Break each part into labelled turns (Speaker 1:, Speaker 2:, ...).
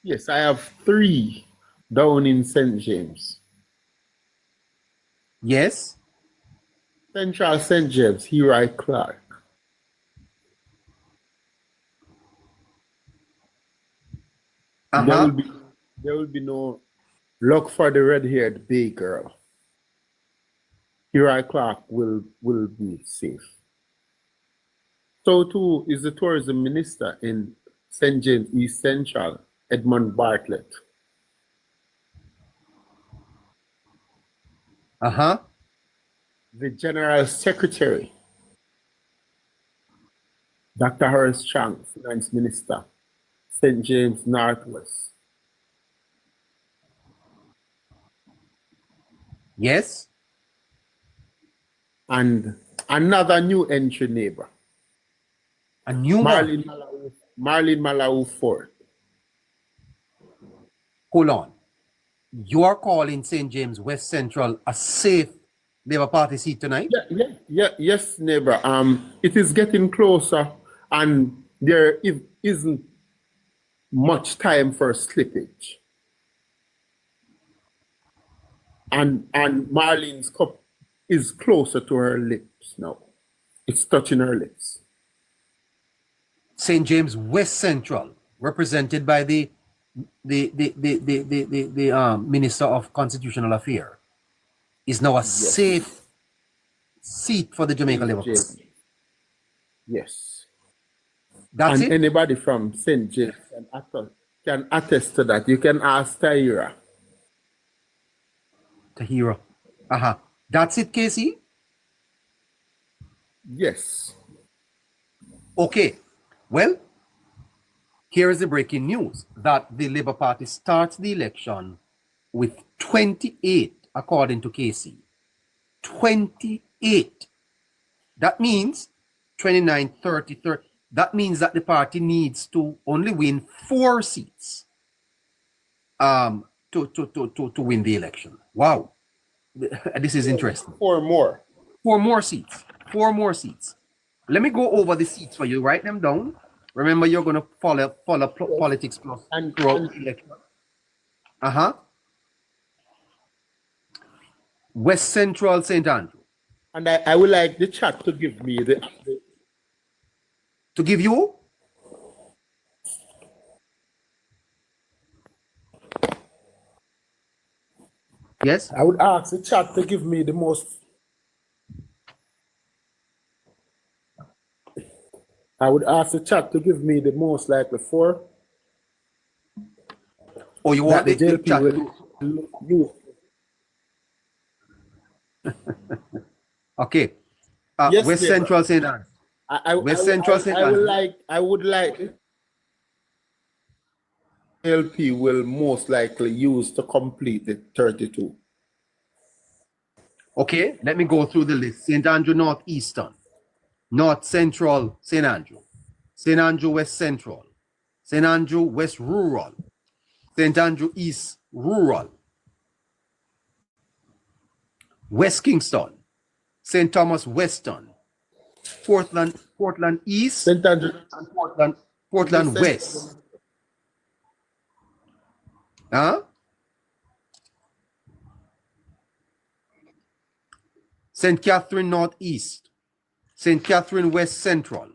Speaker 1: Yes, I have 3 down in St. James.
Speaker 2: Yes.
Speaker 1: Central St. James, Hero Clark.
Speaker 2: Uh-huh.
Speaker 1: There will be no luck for the red-haired bay girl. Hero Clark will be safe. So too is the tourism minister in St. James East Central, Edmund Bartlett.
Speaker 2: Uh-huh.
Speaker 1: The general secretary, Dr. Horace Chang, finance minister, St. James Northwest.
Speaker 2: Yes.
Speaker 1: And another new entry neighbor,
Speaker 2: A new one.
Speaker 1: Marlene Malawi Ford.
Speaker 2: Hold on. You are calling St. James West Central a safe Labour Party seat tonight?
Speaker 1: Yes, neighbor. It is getting closer, and there isn't much time for slippage. And Marlene's cup is closer to her lips now. It's touching her lips.
Speaker 2: St. James West Central, represented by the Minister of Constitutional Affairs, is now a safe seat for the Jamaica Labour Party.
Speaker 1: Yes.
Speaker 2: That's
Speaker 1: and
Speaker 2: it?
Speaker 1: Anybody from St. James can attest to that. You can ask Tahira.
Speaker 2: Tahira. Uh-huh. That's it, Casey?
Speaker 1: Yes.
Speaker 2: Okay. Well, here is the breaking news that the Labour Party starts the election with 28, according to Casey. 28. That means 29, 30, 30. That means that the party needs to only win 4 seats to win the election. Wow. This is interesting.
Speaker 1: 4 more.
Speaker 2: 4 more seats. 4 more seats. Let me go over the seats for you. Write them down. Remember, you're going to follow politics plus throughout the election. Uh-huh. West Central St. Andrew.
Speaker 1: And I would like the chat to give me the
Speaker 2: To give you? Yes?
Speaker 1: I would ask the chat to give me the most. I would ask the chat to give me the most likely 4.
Speaker 2: Or you want the
Speaker 1: JLP
Speaker 2: chat
Speaker 1: will use.
Speaker 2: Okay.
Speaker 1: Yes,
Speaker 2: West
Speaker 1: neighbor.
Speaker 2: Central St. Andrew. West Central St. Andrew.
Speaker 1: I would like LP will most likely use to complete the 32.
Speaker 2: Okay, let me go through the list. St. Andrew Northeastern, North Central St. Andrew, St. Andrew West Central, St. Andrew West Rural, St. Andrew East Rural, West Kingston, St. Thomas Western, Portland East,
Speaker 1: St. Andrew
Speaker 2: and Portland West. Huh? St. Catherine Northeast, St. Catherine West Central,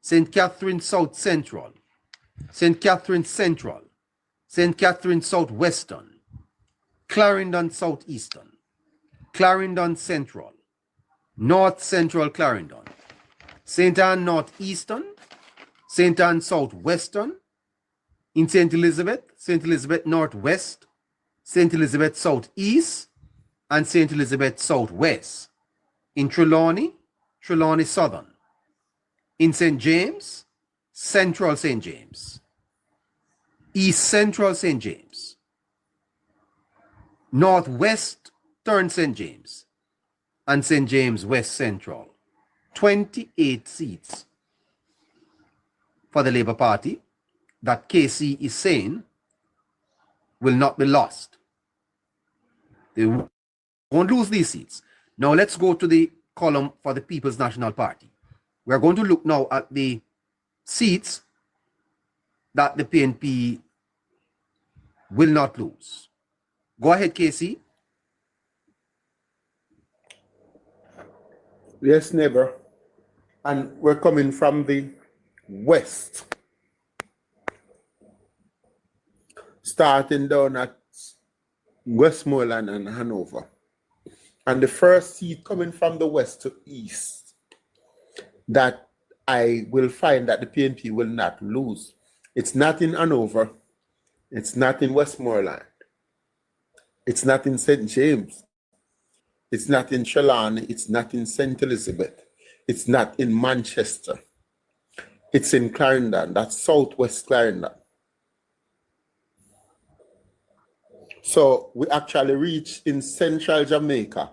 Speaker 2: St. Catherine South Central, St. Catherine Central, St. Catherine Southwestern, Clarendon Southeastern, Clarendon Central, North Central Clarendon, St. Anne Northeastern, St. Anne Southwestern, in St. Elizabeth Northwest, St. Elizabeth Southeast, and St. Elizabeth Southwest. In Trelawney Southern. In St. James, Central St. James. East Central St. James. Northwest Turn St. James. And St. James West Central. 28 seats for the Labour Party that KC is saying will not be lost. They won't lose these seats. Now let's go to the column for the People's National Party. We're going to look now at the seats that the PNP will not lose. Go ahead, KC.
Speaker 1: Yes, neighbor. And we're coming from the west, starting down at Westmoreland and Hanover. And the first seat coming from the west to east that I will find that the PNP will not lose. It's not in Hanover. It's not in Westmoreland. It's not in St. James. It's not in Trelawney. It's not in St. Elizabeth. It's not in Manchester. It's in Clarendon. That's southwest Clarendon. So we actually reach in central Jamaica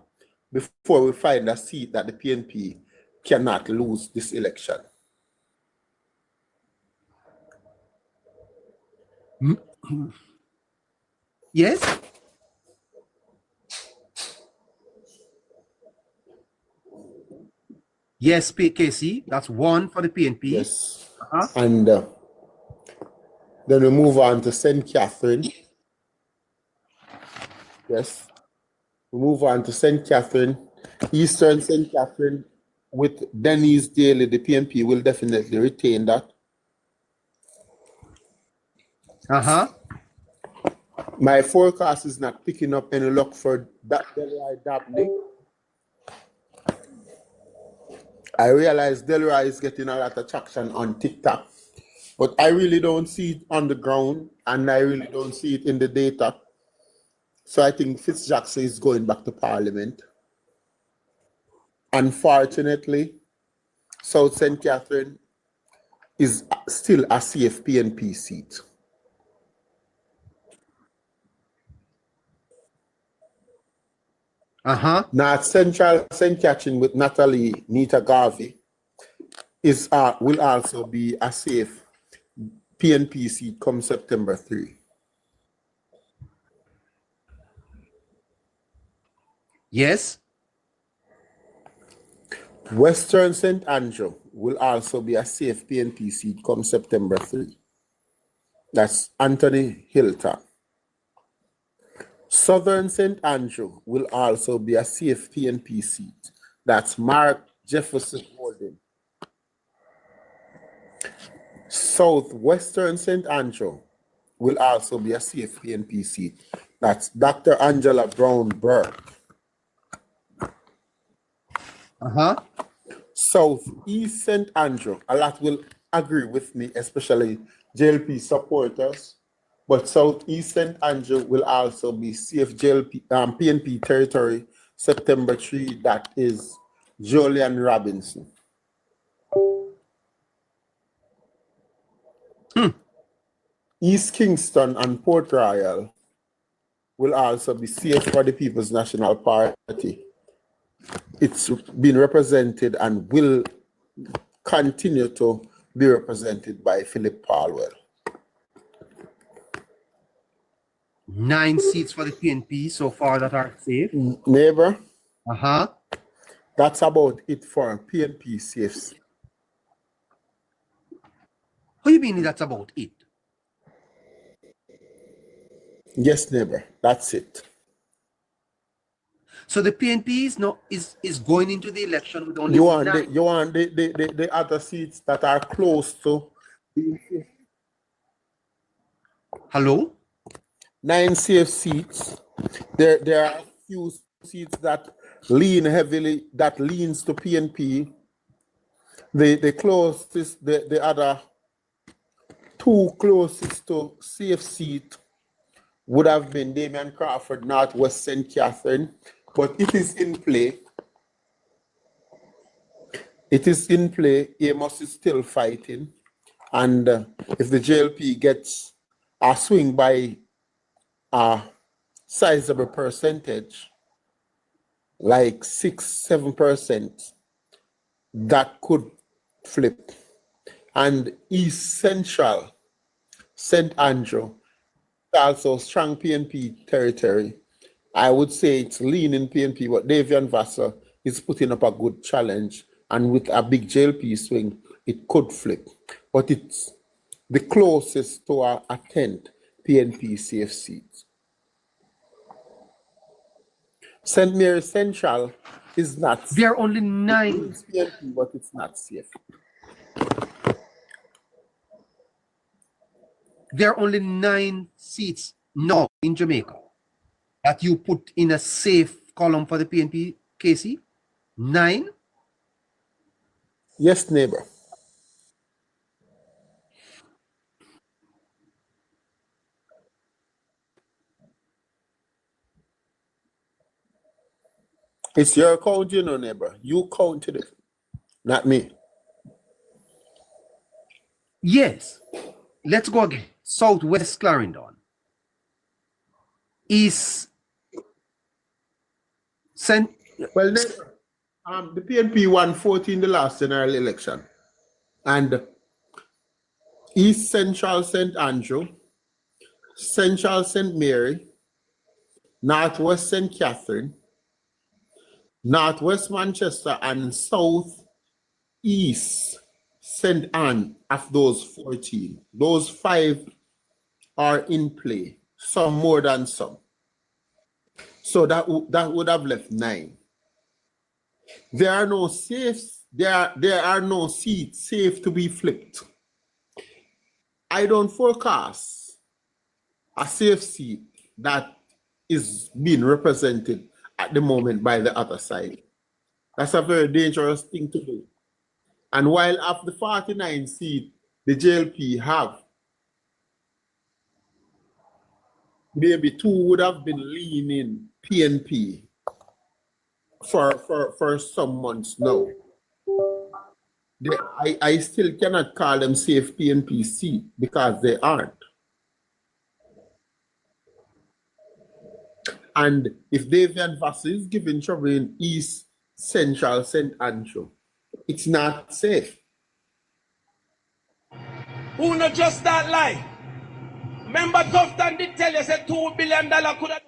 Speaker 1: before we find a seat that the PNP cannot lose this election.
Speaker 2: Yes? Yes, KC. That's one for the PNP.
Speaker 1: Yes. And then we move on to St. Catherine. Yes. We move on to St. Catherine. Eastern St. Catherine with Denny's Daily. The PNP will definitely retain that. My forecast is not picking up any luck for that Delroy Dabney. I realize Delroy is getting a lot of traction on TikTok, but I really don't see it on the ground, and I really don't see it in the data. So I think Fitzjackson is going back to Parliament. Unfortunately, South St. Catherine is still a CFPNP seat. North Central St. Catherine with Natalie Nita Garvey will also be a safe PNP seat come September 3.
Speaker 2: Yes.
Speaker 1: Western St. Andrew will also be a safe PNP seat come September 3. That's Anthony Hilton. Southern St. Andrew will also be a safe PNP seat. That's Mark Jefferson Holden. Southwestern St. Andrew will also be a safe PNP seat. That's Dr. Angela Brown Burke. Southeast St. Andrew, a lot will agree with me, especially JLP supporters. But Southeast St. Andrew will also be safe PNP territory September 3. That is Julian Robinson. East Kingston and Port Royal will also be safe for the People's National Party. It's been represented and will continue to be represented by Philip Palwell.
Speaker 2: 9 seats for the PNP so far that are safe.
Speaker 1: Neighbor, that's about it for PNP safes.
Speaker 2: What do you mean that's about it?
Speaker 1: Yes, neighbor, that's it.
Speaker 2: So the PNP is going into the election with only
Speaker 1: you want the other seats that are close to being safe.
Speaker 2: Hello?
Speaker 1: 9 safe seats. There are a few seats that lean heavily, that leans to PNP. The closest, the other 2 closest to safe seat would have been Damian Crawford, Northwest St. Catherine, but it is in play. It is in play. Amos is still fighting. And if the JLP gets a swing by a sizable percentage, like 6-7%, that could flip. And East Central, St. Andrew, also strong PNP territory. I would say it's leaning PNP, but Davian Vassar is putting up a good challenge. And with a big JLP swing, it could flip. But it's the closest to a 10th. PNP safe seats. St. Mary Central is not.
Speaker 2: There are only 9.
Speaker 1: It's PNP, but it's not safe.
Speaker 2: There are only 9 seats now in Jamaica that you put in a safe column for the PNP, KC. 9?
Speaker 1: Yes, neighbor. It's your count, you know, neighbor. You counted it, not me.
Speaker 2: Yes. Let's go again. Southwest Clarendon. East St.
Speaker 1: Well, neighbor, the PNP won 14 the last general election. And East Central St. Andrew, Central St. Mary, Northwest St. Catherine, Northwest Manchester, and South East St. Anne of those 14. Those 5 are in play, some more than some. So that would have left 9. There are no safes, there are no seats safe to be flipped. I don't forecast a safe seat that is being represented at the moment by the other side. That's a very dangerous thing to do. And while of the 49 seats the JLP have, maybe 2 would have been leaning PNP for some months now. I still cannot call them safe PNP seat because they aren't. And if Davian Vassell is giving trouble in East Central St. Andrew, it's not safe.
Speaker 3: Who not just that lie? Remember Tufton did tell you say $2 billion could have.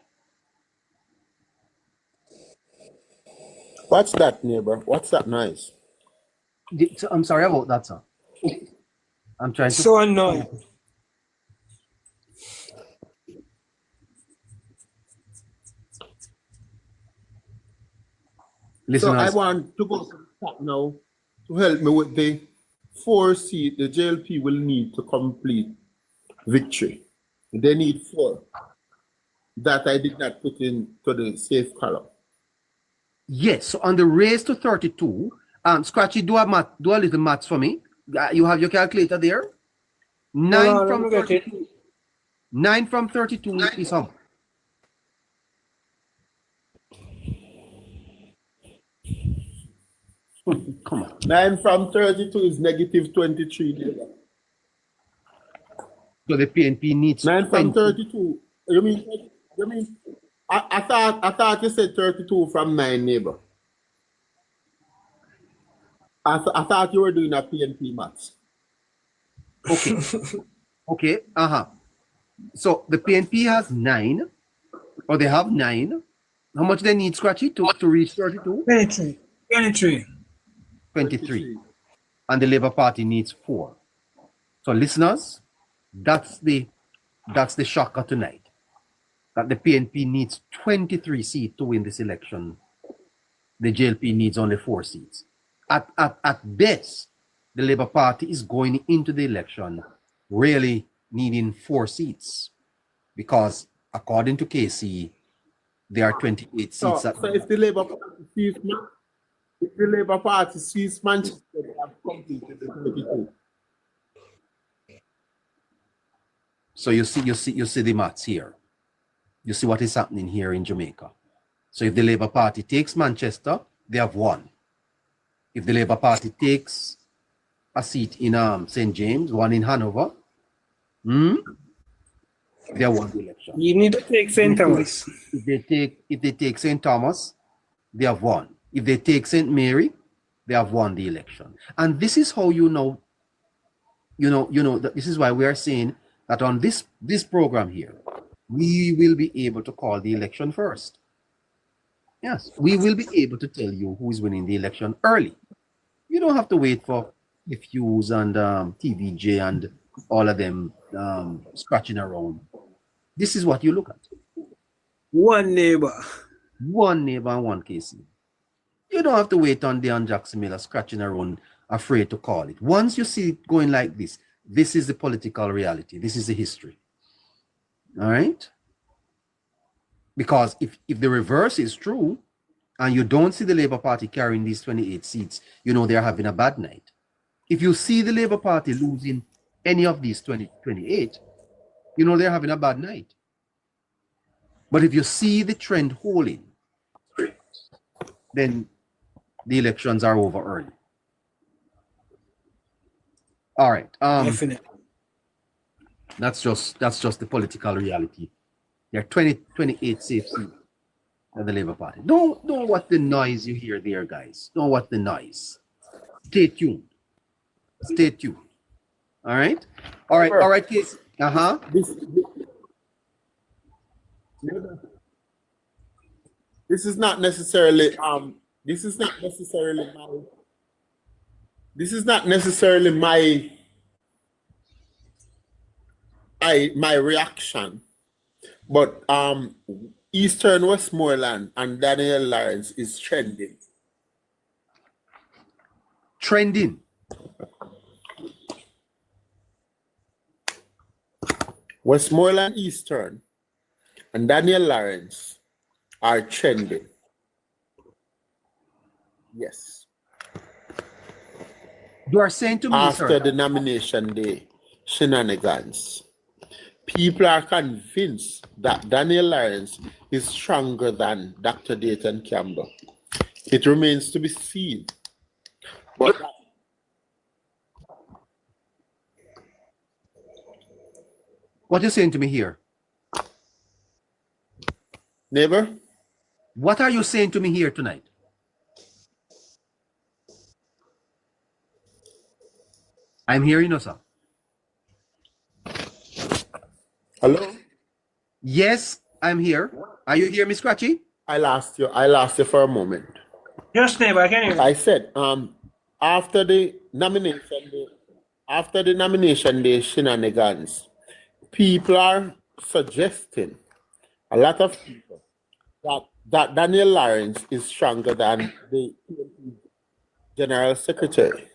Speaker 1: What's that, neighbor? What's that noise?
Speaker 2: I'm sorry about that, sir. I'm trying to.
Speaker 4: So annoying.
Speaker 2: Listeners.
Speaker 1: So I want to go to the top now to help me with the 4 seat the JLP will need to complete victory. They need 4 that I did not put into the safe column.
Speaker 2: Yes, so on the race to 32, Scratchy, do a little maths for me. You have your calculator there? 9 from 32. 9 from 32 is how? Come on.
Speaker 1: 9 from 32 is negative 23.
Speaker 2: So the PNP needs
Speaker 1: 9 from
Speaker 2: 20.
Speaker 1: 32. You mean I thought you said 32 from 9, neighbor. I thought you were doing a PNP maths.
Speaker 2: Okay. Okay. So the PNP has 9, or they have 9. How much they need, Scratchy, to reach 32?
Speaker 4: 23.
Speaker 2: 23. And the Labour Party needs 4. So listeners, that's the shocker tonight. That the PNP needs 23 seats to win this election. The JLP needs only 4 seats. At best, the Labour Party is going into the election really needing 4 seats. Because according to KC, there are 28 seats.
Speaker 1: So if the Labour Party sees Manchester, they have completed the 32.
Speaker 2: So you see the maths here. You see what is happening here in Jamaica. So if the Labour Party takes Manchester, they have won. If the Labour Party takes a seat in St. James, one in Hanover, they have won the election.
Speaker 4: You need to take St. Thomas.
Speaker 2: If they take St. Thomas, they have won. If they take St. Mary, they have won the election. And this is how this is why we are saying that on this program here, we will be able to call the election first. Yes, we will be able to tell you who is winning the election early. You don't have to wait for FUs and TVJ and all of them scratching around This is what you look at.
Speaker 4: One neighbor.
Speaker 2: One neighbor and one KC. You don't have to wait on Deon Jackson Miller scratching around, afraid to call it. Once you see it going like this, this is the political reality. This is the history. All right? Because if the reverse is true, and you don't see the Labour Party carrying these 28 seats, you know they're having a bad night. If you see the Labour Party losing any of these 28, you know they're having a bad night. But if you see the trend holding, then the elections are over early. All right.
Speaker 4: Definitely.
Speaker 2: That's just the political reality. There are 28 safe seats at the Labour Party. Don't what the noise you hear there, guys. Don't what the noise. Stay tuned. Stay tuned. All right. All right. All right, kids.
Speaker 1: This is not necessarily my reaction, but Eastern Westmoreland and Daniel Lawrence is trending.
Speaker 2: Trending.
Speaker 1: Westmoreland Eastern and Daniel Lawrence are trending. Yes.
Speaker 2: You are saying to me,
Speaker 1: after
Speaker 2: sir,
Speaker 1: the nomination day shenanigans, people are convinced that Daniel Lawrence is stronger than Dr. Dayton Campbell. It remains to be seen. But
Speaker 2: what you're saying to me here?
Speaker 1: neighbor?
Speaker 2: What are you saying to me here tonight? I'm hearing you, sir.
Speaker 1: Hello?
Speaker 2: Yes, I'm here. Are you here, Miss Scratchy?
Speaker 1: I lost you for a moment.
Speaker 4: Yes, neighbor, I can hear you.
Speaker 1: I said, after the nomination day shenanigans, people are suggesting, a lot of people, that Daniel Lawrence is stronger than the General Secretary.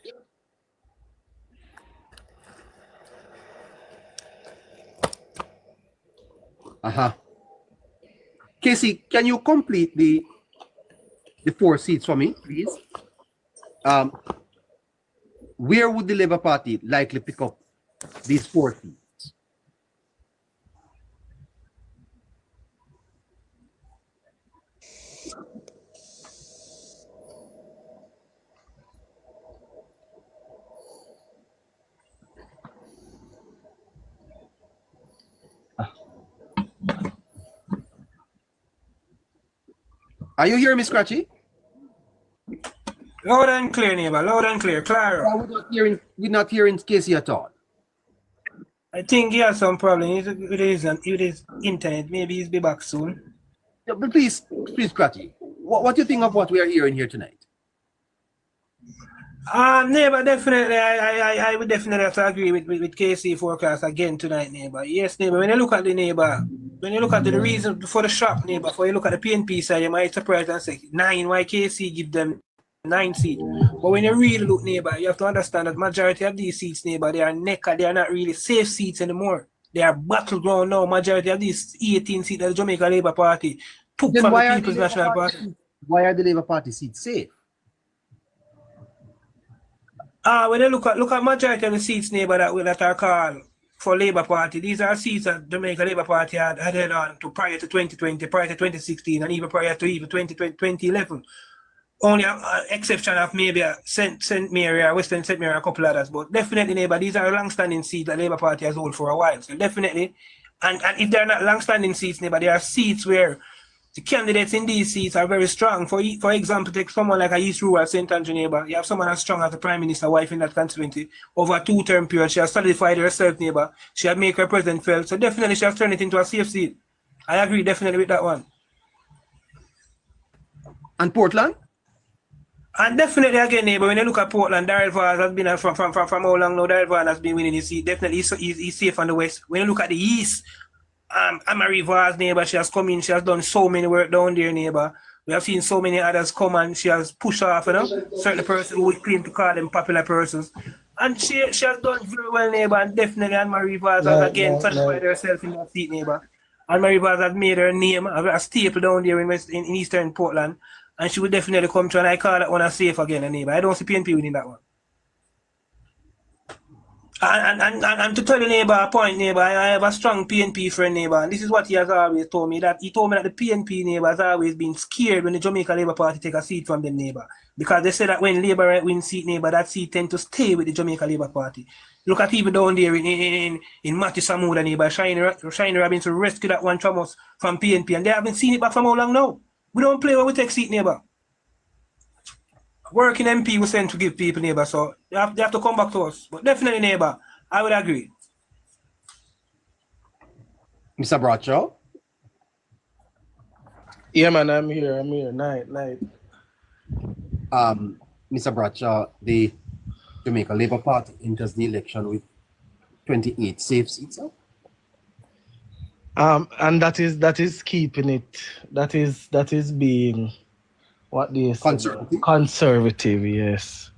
Speaker 2: Casey, can you complete the 4 seats for me, please? Where would the Labour Party likely pick up these 4 seats? Are you hearing me, Scratchy?
Speaker 4: Loud and clear, neighbor. Loud and clear. Clara.
Speaker 2: We're not hearing Casey at all.
Speaker 4: I think he has some problem with his internet. Maybe he'll be back soon.
Speaker 2: Yeah, but please, Scratchy, what do you think of what we are hearing here tonight?
Speaker 4: Neighbor, definitely, I would definitely have to agree with KC forecast again tonight, neighbor. Yes, neighbor, when you look at the neighbor, when you look at the reason for the shock, neighbor, for you look at the PNP side, you might surprise and say 9, why KC give them 9 seats. But when you really look, neighbor, you have to understand that majority of these seats, neighbor, they are they are not really safe seats anymore. They are battleground now. Majority of these 18 seats of the Jamaica Labour Party took
Speaker 2: Then
Speaker 4: from
Speaker 2: why
Speaker 4: the
Speaker 2: are
Speaker 4: People's
Speaker 2: the
Speaker 4: National
Speaker 2: Labour
Speaker 4: Party.
Speaker 2: Why are the Labour Party seats safe?
Speaker 4: When you look at majority of the seats, neighbor, that are called for Labour Party, these are seats that Jamaica Labour Party had held on to prior to 2020, prior to 2016, and even prior to 2011. Only an exception of maybe St. Mary or Western St. Mary, a couple others, but definitely, neighbor, these are long-standing seats that Labour Party has held for a while. So definitely, and if they're not long-standing seats, neighbor, there are seats where the candidates in these seats are very strong. For example, take someone like a East Rural St. Andrew neighbor. You have someone as strong as the Prime Minister wife in that constituency. Over a 2-term period, she has solidified herself, neighbor. She had made her president felt. So definitely she has turned it into a safe seat. I agree definitely with that one.
Speaker 2: And Portland?
Speaker 4: And definitely again, neighbor, when you look at Portland, Daryl Vaz has been from how long now? Daryl Vaz has been winning his seat. Definitely he's safe on the west. When you look at the east, Anne-Marie Vaz, neighbor, she has come in, she has done so many work down there, neighbor. We have seen so many others come and she has pushed off, certain person who would claim to call them popular persons. And she has done very well, neighbor, and definitely Anne-Marie Vaz has again solidified herself in that seat, neighbor. Anne-Marie Vaz has made her name a staple down there in Eastern Portland, and she will definitely come to, and I call that one a safe again, neighbor. I don't see PNP winning that one. And to tell you, neighbor, a point, neighbor, I have a strong PNP friend, neighbor, and this is what he has always told me, that the PNP, neighbor, has always been scared when the Jamaica Labour Party take a seat from them, neighbor, because they say that when Labour wins seat, neighbor, that seat tend to stay with the Jamaica Labour Party. Look at even down there in Matthew Samuda, neighbor, Shiny Robinson rescue that one from us, from PNP, and they haven't seen it back from how long now. We don't play when we take seat, neighbor. Working MP was sent to give people, neighbor, so they have to come back to us. But definitely, neighbor, I would agree.
Speaker 2: Mr. Bradshaw?
Speaker 5: Yeah, man, I'm here. Night.
Speaker 2: Mr. Bradshaw, the Jamaica Labour Party enters the election with 28 safe seats.
Speaker 5: And that is keeping it. That is being what they say. Conservative, yes.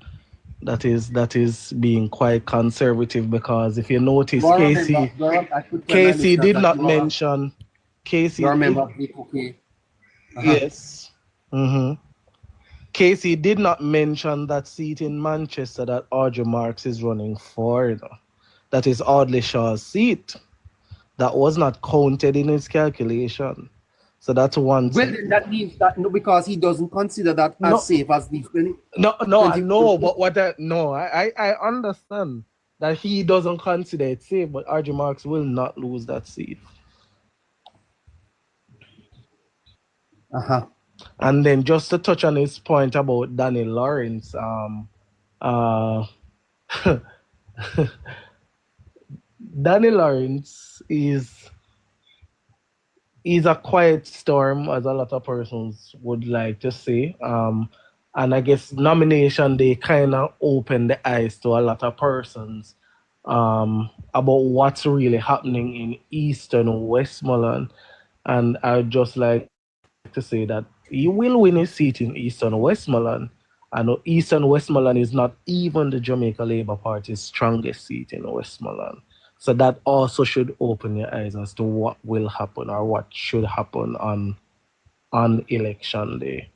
Speaker 5: That is being quite conservative, because if you notice, Casey did not mention. Casey. You remember Yes. Casey did not mention that seat in Manchester that Audrey Marks is running for. That is Audley Shaw's seat. That was not counted in his calculation. So that's one.
Speaker 2: Well, that means that because he doesn't consider that as safe as these.
Speaker 5: No, but I understand that he doesn't consider it safe, but RG Marks will not lose that seat. And then just to touch on his point about Danny Lawrence, Danny Lawrence is a quiet storm, as a lot of persons would like to say. And I guess nomination day kind of opened the eyes to a lot of persons about what's really happening in Eastern Westmoreland. And I'd just like to say that he will win his seat in Eastern Westmoreland. And Eastern Westmoreland is not even the Jamaica Labour Party's strongest seat in Westmoreland. So that also should open your eyes as to what will happen or what should happen on election day.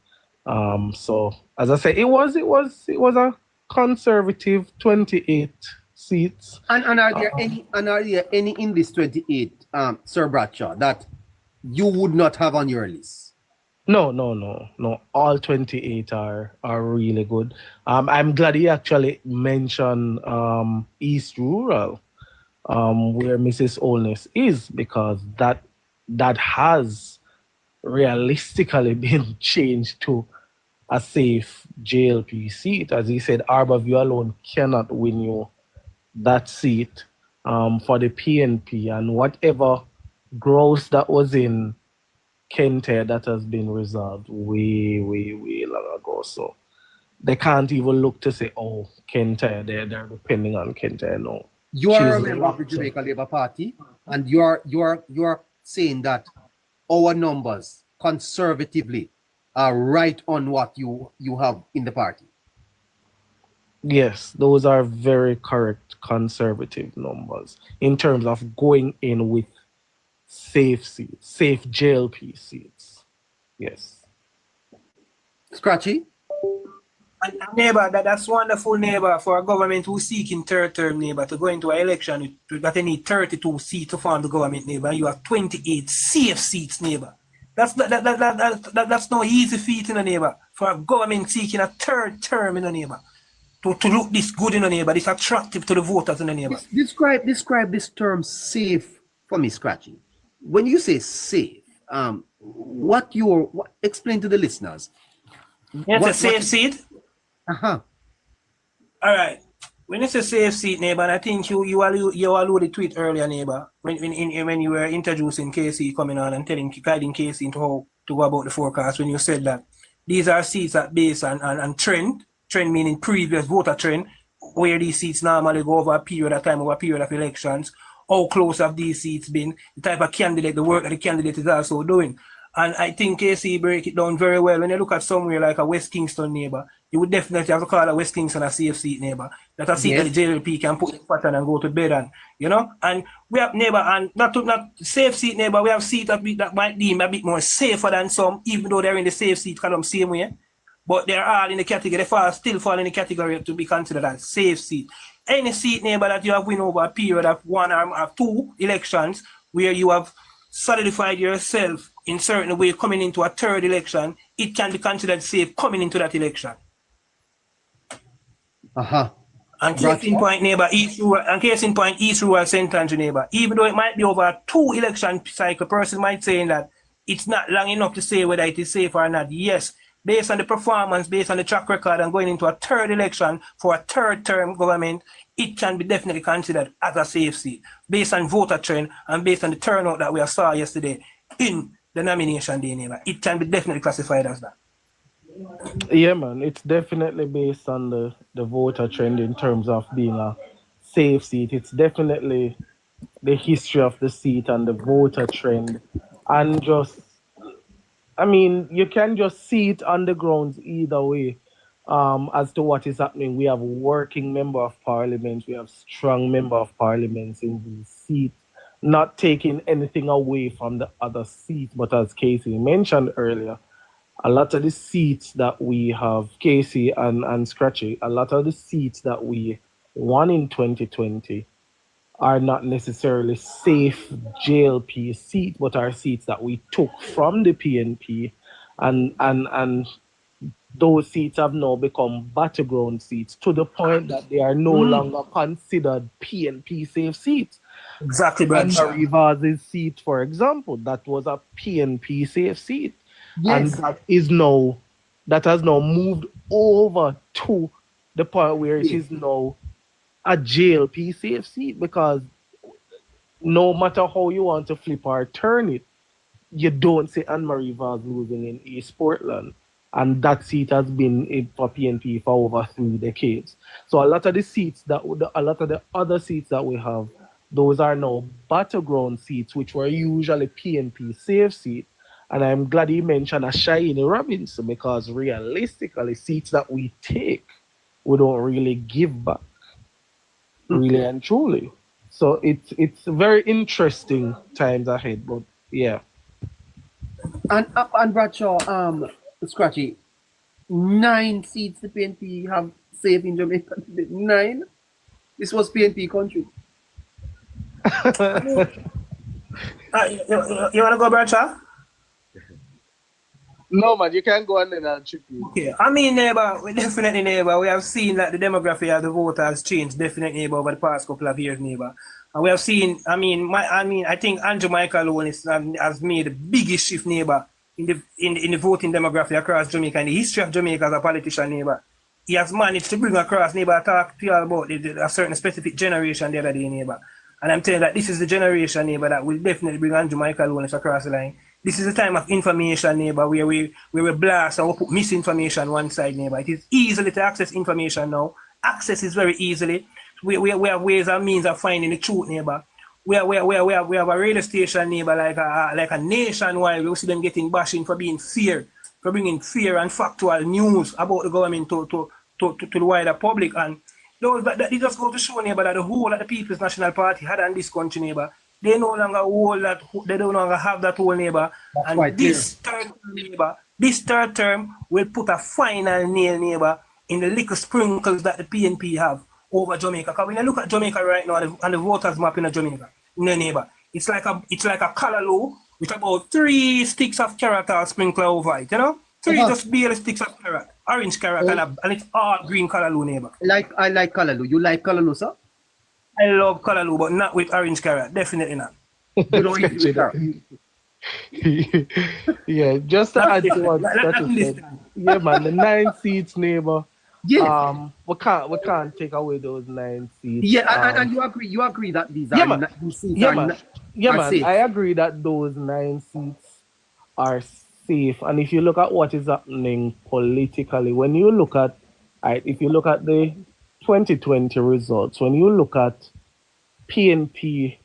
Speaker 5: So as I say, it was a conservative 28 seats.
Speaker 2: And are there any in this 28, Sir Bradshaw, that you would not have on your list?
Speaker 5: No. All 28 are really good. I'm glad he actually mentioned East Rural, where Mrs. Holness is, because that has realistically been changed to a safe JLP seat. As he said, Arborview alone cannot win you that seat for the PNP, and whatever gross that was in Kente, that has been resolved way long ago. So they can't even look to say, oh, Kente, they're depending on Kente. No.
Speaker 2: You are a member of the Jamaica Labour Party, and you are saying that our numbers conservatively are right on what you have in the party.
Speaker 5: Yes, those are very correct conservative numbers in terms of going in with safe seats, safe JLP seats. Yes.
Speaker 2: Scratchy?
Speaker 4: And neighbor, that's wonderful, neighbor, for a government who's seeking third term, neighbor, to go into an election that they need 32 seats to form the government, neighbor, and you have 28 safe seats, neighbor. That's no easy feat in a neighbor, for a government seeking a third term in a neighbor. To look this good in a neighbor, this attractive to the voters in a neighbor.
Speaker 2: Describe this term safe for me, Scratchy. When you say safe, explain to the listeners.
Speaker 4: It's a safe seat? All right. When it's a safe seat, neighbor, and I think you alluded to it earlier, neighbor, when you were introducing Casey coming on and guiding Casey into how to go about the forecast, when you said that these are seats that base on trend meaning previous voter trend, where these seats normally go over a period of time, over a period of elections, how close have these seats been, the type of candidate, the work that the candidate is also doing. And I think KC break it down very well. When you look at somewhere like a West Kingston neighbor, you would definitely have to call a West Kingston a safe seat neighbor. That a seat that the JLP can put in pattern and go to bed on, you know? And we have neighbor, and not safe seat neighbor, we have seats that might deem a bit more safer than some, even though they're in the safe seat column same way. But they're all in the category, still fall in the category to be considered as safe seat. Any seat neighbor that you have win over a period of 1 or 2 elections where you have solidified yourself in certain way coming into a third election, it can be considered safe coming into that election. And case in point, neighbor, East Rural St. Andrew neighbor, even though it might be over a 2 election cycle, person might say that it's not long enough to say whether it is safe or not. Yes, based on the performance, based on the track record, and going into a third election for a third term government, it can be definitely considered as a safe seat, based on voter trend and based on the turnout that we saw yesterday in the nomination day, neighbor. It can be definitely classified as that.
Speaker 5: Yeah, man, it's definitely based on the voter trend in terms of being a safe seat. It's definitely the history of the seat and the voter trend. And just, I mean, you can just see it on the grounds either way as to what is happening. We have working member of parliament, we have strong member of parliaments in these seats, not taking anything away from the other seats. But as Casey mentioned earlier, a lot of the seats that we have, Casey and Scratchy, a lot of the seats that we won in 2020 are not necessarily safe JLP seats, but are seats that we took from the PNP, and those seats have now become battleground seats to the point that they are no longer considered PNP safe seats.
Speaker 4: Exactly, Brad.
Speaker 5: And Rivas' seat, for example, that was a PNP safe seat. Yes. And that has now moved over to the point where it is now a JLP safe seat, because no matter how you want to flip or turn it, you don't see Anne-Marie Vaz losing in East Portland. And that seat has been for PNP for over 3 decades. So a lot of the other seats that we have, those are now battleground seats, which were usually PNP safe seats. And I'm glad he mentioned a Shiny Robinson, because realistically, seats that we take, we don't really give back, really and truly. So it's very interesting times ahead, but yeah.
Speaker 2: And Bradshaw, Scratchy, 9 seats the PNP have saved in Jamaica. 9? This was PNP country.
Speaker 4: You want to go, Bradshaw?
Speaker 5: No, man, you can't go on there and trick you.
Speaker 4: Okay, I mean, neighbor, we definitely, neighbor, we have seen that the demography of the voter has changed, definitely, neighbor, over the past couple of years, neighbor. And we have seen, I think Jamaica alone has made the biggest shift, neighbor, in the voting demography across Jamaica, and the history of Jamaica as a politician, neighbor. He has managed to bring across, neighbor, talk to you about a certain specific generation the other day, neighbor. And I'm telling you that this is the generation, neighbor, that will definitely bring Jamaica alone across the line. This is a time of information, neighbor, where we blast and we put misinformation one side, neighbor. It is easily to access information now. Access is very easily. We have ways and means of finding the truth, neighbor. We have a radio station, neighbor, like a nationwide. We see them getting bashing for being for bringing fear and factual news about the government to the wider public. And that just go to show, neighbor, that the whole of the People's National Party had on this country, neighbor. They no longer hold that. They no longer have that whole, neighbor.
Speaker 2: That's
Speaker 4: and this third term will put a final nail, neighbor, in the little sprinkles that the PNP have over Jamaica. Because when you look at Jamaica right now and the voters map in Jamaica, neighbor, it's like a callaloo with about 3 sticks of carrot or sprinkler over it. You know, 3 just barely sticks of carrot, orange carrot, and it's all green callaloo, neighbor.
Speaker 2: I like callaloo. You like callaloo, sir?
Speaker 4: I love callaloo, but not with orange carrot. Definitely not.
Speaker 2: You don't eat with carrot.
Speaker 5: Yeah, just to add to what Scotty said. Yeah, man, the 9 seats, neighbor.
Speaker 2: Yeah.
Speaker 5: We can't take away those 9 seats.
Speaker 2: Yeah, and you agree that these are
Speaker 5: man. I agree that those 9 seats are safe. And if you look at what is happening politically, when you look at if you look at the 2020 results, when you look at PNP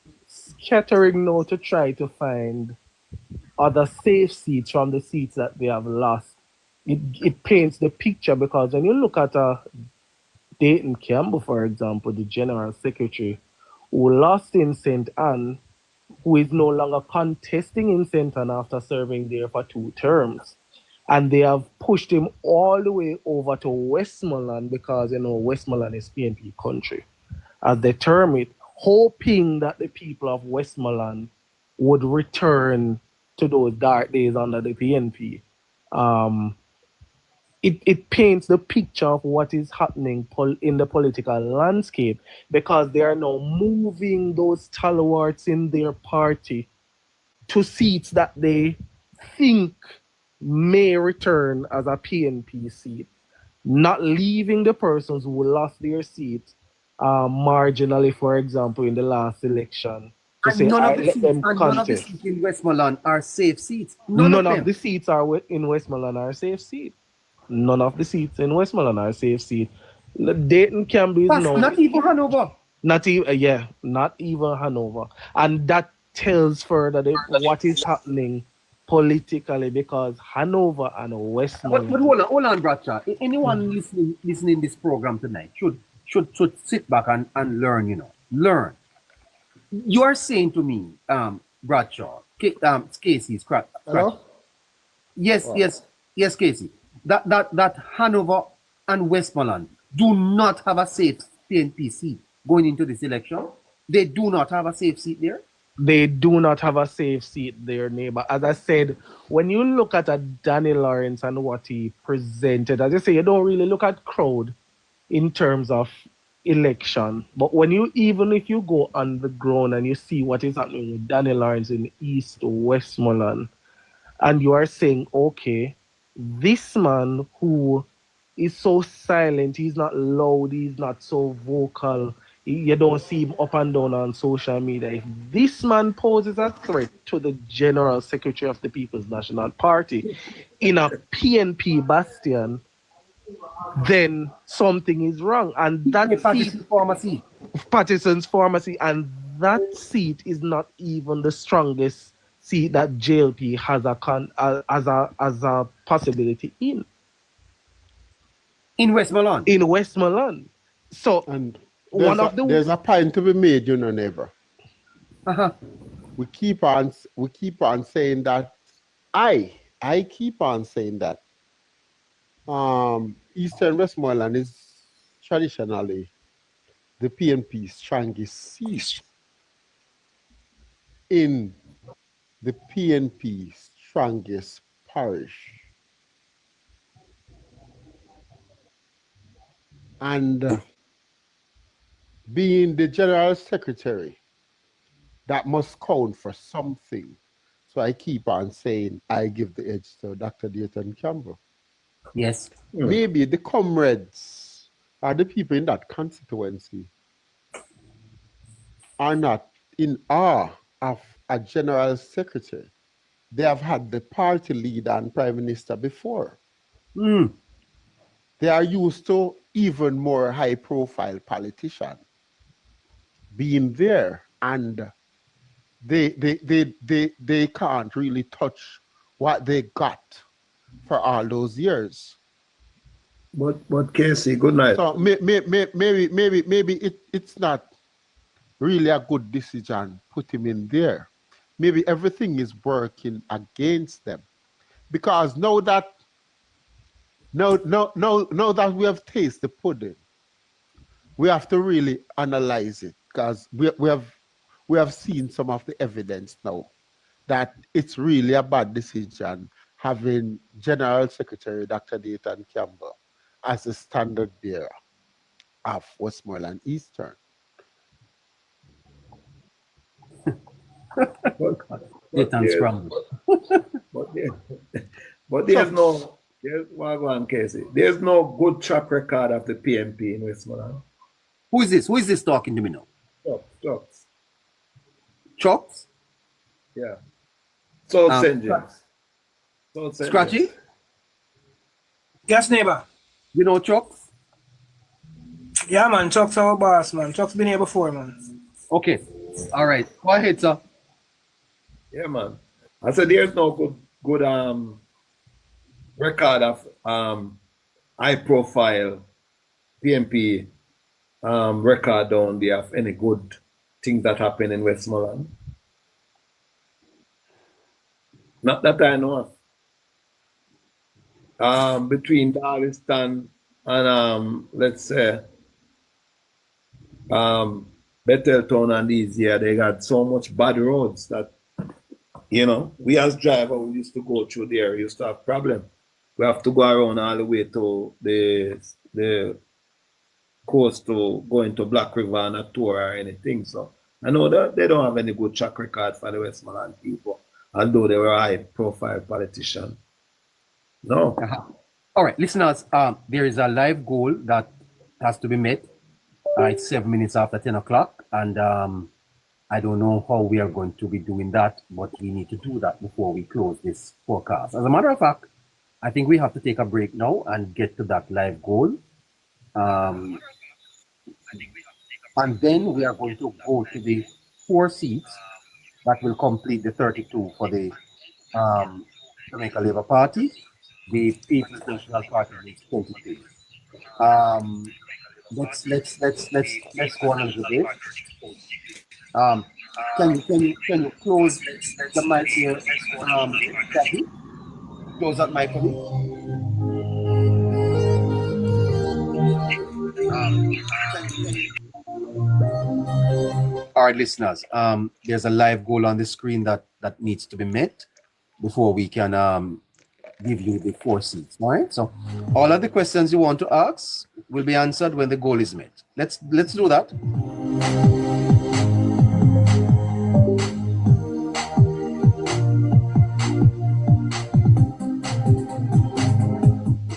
Speaker 5: scattering now to try to find other safe seats from the seats that they have lost. It paints the picture because when you look at Dayton Campbell, for example, the General Secretary, who lost in St. Anne, who is no longer contesting in St. Anne after serving there for 2 terms. And they have pushed him all the way over to Westmoreland because, Westmoreland is PNP country, as they term it, hoping that the people of Westmoreland would return to those dark days under the PNP. It paints the picture of what is happening in the political landscape because they are now moving those stalwarts in their party to seats that they think may return as a PNP seat, not leaving the persons who lost their seat marginally, for example, in the last election. To
Speaker 2: And
Speaker 5: say,
Speaker 2: none of the
Speaker 5: let
Speaker 2: seats,
Speaker 5: them
Speaker 2: and none of the
Speaker 5: contest.
Speaker 2: seats in Westmoreland are safe seats. None of them.
Speaker 5: The seats in Westmoreland are safe seats. None of the seats in Westmoreland are safe seats. Dayton Campbell is
Speaker 2: That's
Speaker 5: now
Speaker 2: not even Hanover.
Speaker 5: not even Hanover, and that tells further what is happening politically because Hanover and
Speaker 2: But
Speaker 5: Westmoreland.
Speaker 2: hold on, Bradshaw. Anyone listening this program tonight should sit back and learn. Learn. You are saying to me, Bradshaw, Casey, scratch.
Speaker 1: Hello?
Speaker 2: Yes, Casey. That Hanover and Westmoreland do not have a safe PNP seat going into this election. They do not have a safe seat there.
Speaker 5: They do not have a safe seat there, neighbor. As I said, when you look at Danny Lawrence and what he presented, as I say, you don't really look at crowd in terms of election. But even if you go on the ground and you see what is happening with Danny Lawrence in East Westmoreland, and you are saying, okay, this man who is so silent, he's not loud, he's not so vocal, you don't see him up and down on social media. If this man poses a threat to the General Secretary of the People's National Party in a PNP bastion, then something is wrong. And that Patterson's pharmacy, and that seat is not even the strongest seat that JLP has as a possibility in
Speaker 2: Westmoreland.
Speaker 5: In Westmoreland. So
Speaker 1: And
Speaker 5: there's
Speaker 1: a point to be made, neighbor.
Speaker 2: Uh-huh.
Speaker 1: We keep on saying that. I keep on saying that. Eastern Westmoreland is traditionally the PNP's strongest seat in the PNP's strongest parish. And being the General Secretary, that must count for something. So I keep on saying I give the edge to Dr. Dayton Campbell.
Speaker 2: Yes.
Speaker 1: Maybe the comrades or the people in that constituency are not in awe of a General Secretary. They have had the party leader and Prime Minister before. They are used to even more high-profile politicians being there, and they can't really touch what they got for all those years.
Speaker 6: But Casey, good night.
Speaker 1: So maybe it's not really a good decision put him in there. Maybe everything is working against them, because now that we have tasted the pudding, we have to really analyze it, because we have seen some of the evidence now that it's really a bad decision having General Secretary Dr. Dayton Campbell as the standard bearer of Westmoreland Eastern.
Speaker 2: Dayton's strong.
Speaker 6: But there's no good track record of the PNP in Westmoreland.
Speaker 2: Who is this? Who is this talking to me now?
Speaker 6: Chucks.
Speaker 2: Chucks?
Speaker 6: Yeah. South St. James.
Speaker 2: Scratchy?
Speaker 4: Yes, neighbor.
Speaker 2: You know Chucks?
Speaker 4: Yeah, man. Chuck's our boss, man. Chuck's been here before, man.
Speaker 2: Okay. All right, go ahead, sir.
Speaker 6: Yeah, man. I said there's no good record of high profile PMP record down there of any good things that happen in Westmoreland. Not that I know of. Between Darliston and let's say Betheltown and these here, they got so much bad roads that we as driver we used to go through there, used to have problem. We have to go around all the way to the coast to go into Black River and a tour or anything. So I know that they don't have any good track record for the Westmoreland people, although they were a high profile politician. No.
Speaker 2: All right, listeners, there is a live goal that has to be met. It's 7 minutes after 10 o'clock, and I don't know how we are going to be doing that, but we need to do that before we close this forecast. As a matter of fact, I think we have to take a break now and get to that live goal. And then we are going to go to the 4 seats that will complete the 32 for the Jamaica Labour Party. The People's National Party needs 23. Let's go on a little bit. Can you close the mic here, Kathy? Close that mic for me. All right, listeners. There's a live goal on the screen that needs to be met before we can give you the 4 seats. All right. So all of the questions you want to ask will be answered when the goal is met. Let's do that.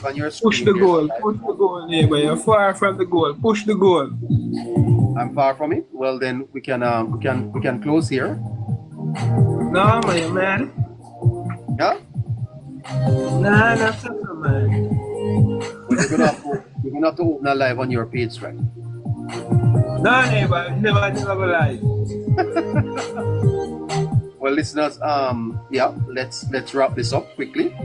Speaker 2: On your screen,
Speaker 4: Push the goal, neighbor. You're far from the goal. Push the goal.
Speaker 2: I'm far from it. Well, then we can close here.
Speaker 4: No, man.
Speaker 2: Yeah.
Speaker 4: Nah, not so, man.
Speaker 2: We're gonna have to open a live on your page, right?
Speaker 4: No, neighbor. Never go live.
Speaker 2: Well, listeners, yeah, let's wrap this up quickly.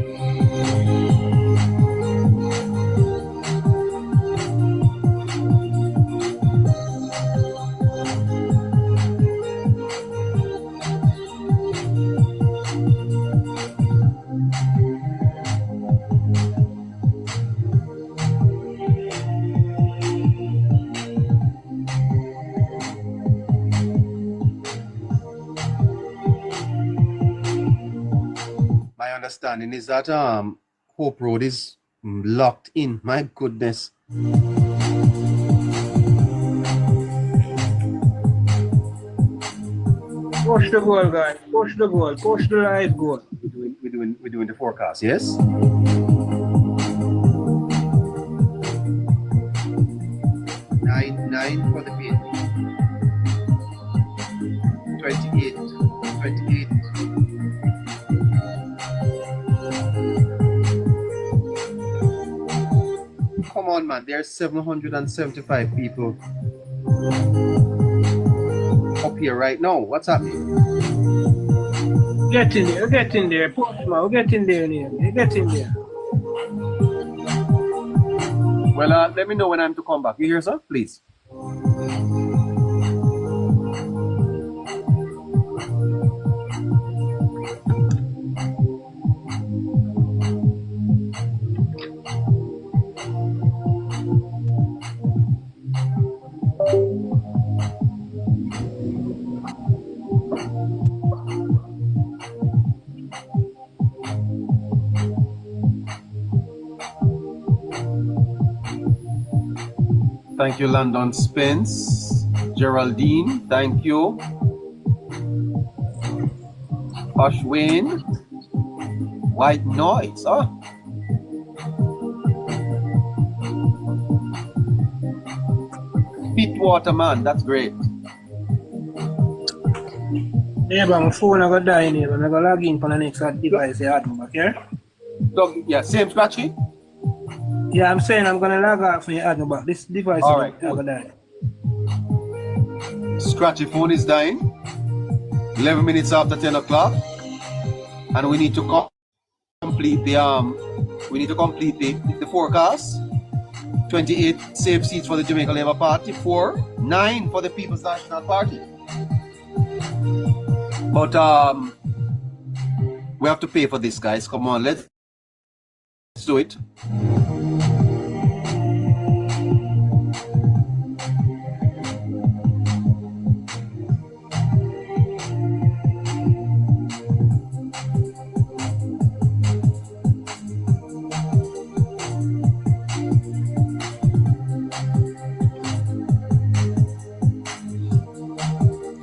Speaker 2: Understanding is that Hope Road is locked in. My goodness.
Speaker 4: Push the goal, guys. Push the goal. Push the live goal.
Speaker 2: We're doing the forecast, yes? Nine for the pin. 28. Come on, man. There's 775 people up here right now. What's happening?
Speaker 4: Get in there. Get in there. Push, man. Get in there, neighbor. Get in there.
Speaker 2: Well, let me know when I'm to come back. You hear, sir? Please. Thank you, Landon Spence. Geraldine, thank you. Ashwin. White Noise, huh? Pitwater, man, that's great.
Speaker 4: Neighbor, my phone I got die, neighbor. I got log in for the next device you had me back here.
Speaker 2: So, yeah, same scratchy?
Speaker 4: Yeah, I'm saying I'm gonna log off when you add me back. This device
Speaker 2: all right,
Speaker 4: I got die.
Speaker 2: Scratchy phone is dying. 11 minutes after 10 o'clock. And we need to complete the forecast. 28 safe seats for the Jamaica Labour Party, 9 for the People's National Party. But we have to pay for this, guys. Come on, let's do it.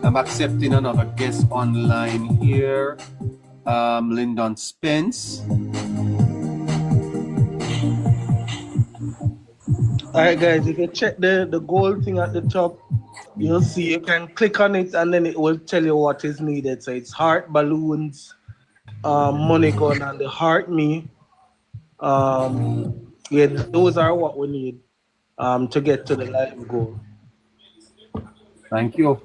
Speaker 2: I'm accepting another guest online here. Lyndon Spence.
Speaker 5: Alright guys, if you check the gold thing at the top, you'll see you can click on it and then it will tell you what is needed. So it's heart, balloons, money gun, and the heart me. Yeah, those are what we need to get to the live goal.
Speaker 2: Thank you.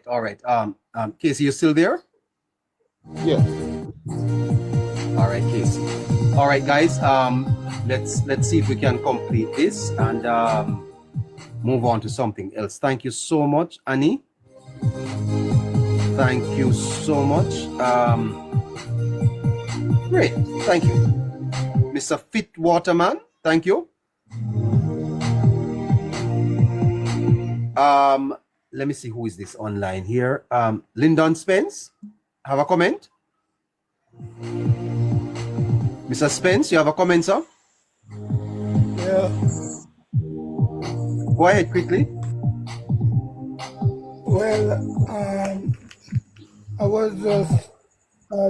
Speaker 2: All right. Casey, you still there?
Speaker 1: Yeah.
Speaker 2: All right, Casey. All right, guys. Let's see if we can complete this and move on to something else. Thank you so much, Annie. Thank you so much. Great. Thank you, Mr. Fit Waterman. Thank you. Let me see who is this online here. Lyndon Spence, have a comment? Mr. Spence, you have a comment, sir?
Speaker 7: Yeah.
Speaker 2: Go ahead quickly.
Speaker 7: Well, I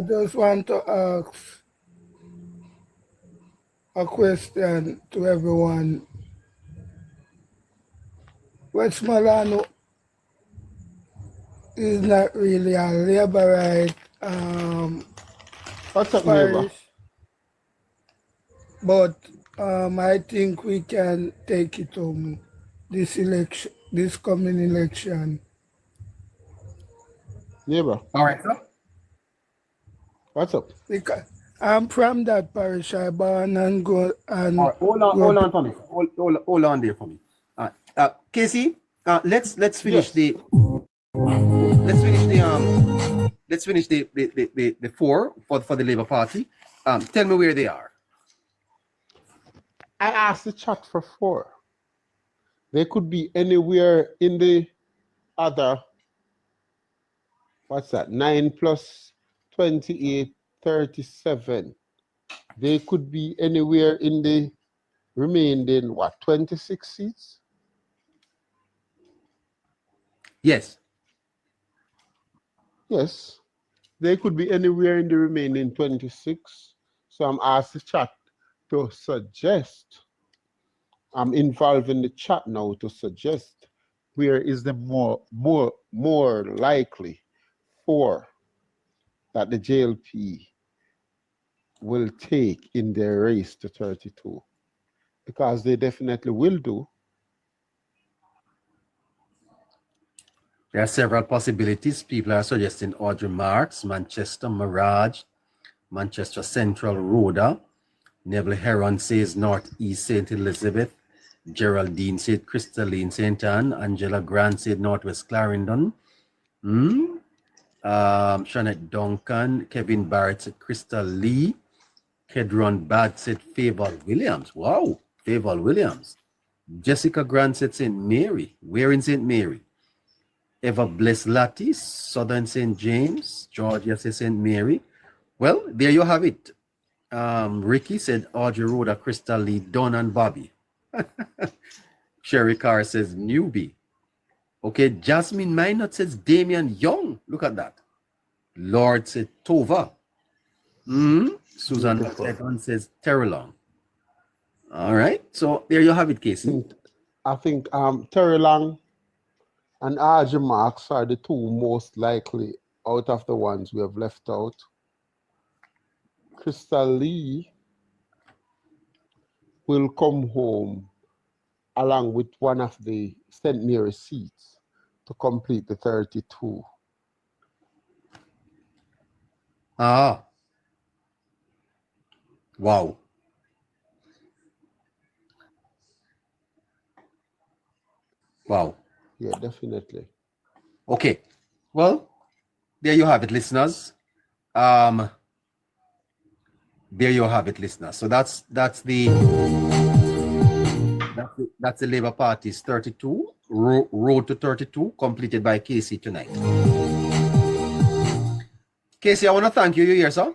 Speaker 7: just want to ask a question to everyone. Westmoreland is not really a Labourite
Speaker 1: What's up, neighbor?
Speaker 7: parish, but I think we can take it home this election, this coming election.
Speaker 1: Neighbor,
Speaker 2: All right, sir.
Speaker 1: what's up?
Speaker 7: Because I'm from that parish. I born and go and
Speaker 2: All right, hold on for me. Hold on there for me. Casey, let's finish
Speaker 1: Yes.
Speaker 2: let's finish the four for the Labour Party. Tell me where they are.
Speaker 1: I asked the chat for 4. They could be anywhere in the other, what's that, 9 plus 28, 37. They could be anywhere in the remaining, 26 seats?
Speaker 2: Yes.
Speaker 1: Yes. They could be anywhere in the remaining 26. So I'm asked the chat to suggest I'm involving the chat now to suggest where is the more likely for that the JLP will take in their race to 32, because they definitely will do.
Speaker 2: There are several possibilities. People are suggesting Audrey Marks, Manchester Mirage, Manchester Central Rhoda. Neville Heron says Northeast St. Elizabeth. Geraldine said Crystalline St. Anne. Angela Grant said Northwest Clarendon. Shanette Duncan. Kevin Barrett said Crystal Lee. Kedron Bad said Favour Williams. Wow, Favour Williams. Jessica Grant said St. Mary. Where in St. Mary? Ever Bless Lattis, Southern St. James. Georgia says St. Mary. Well, there you have it. Ricky said Audrey Rhoda, Crystal Lee, Don and Bobby. Sherry Carr says newbie. Okay, Jasmine Minot says Damian Young. Look at that. Lord said Tova. Susan Evans says Terrelong. All right, so there you have it, Casey.
Speaker 1: I think Terry Long and RJ Marks are the two most likely out of the ones we have left out. Crystal Lee will come home along with one of the St. Mary seats to complete the 32.
Speaker 2: Ah. Wow. Wow.
Speaker 1: Yeah, definitely.
Speaker 2: Okay. Well, there you have it, listeners. There you have it, listeners. So that's the Labour Party's 32 road to 32 completed by Casey tonight. Casey, I want to thank you. You here, sir?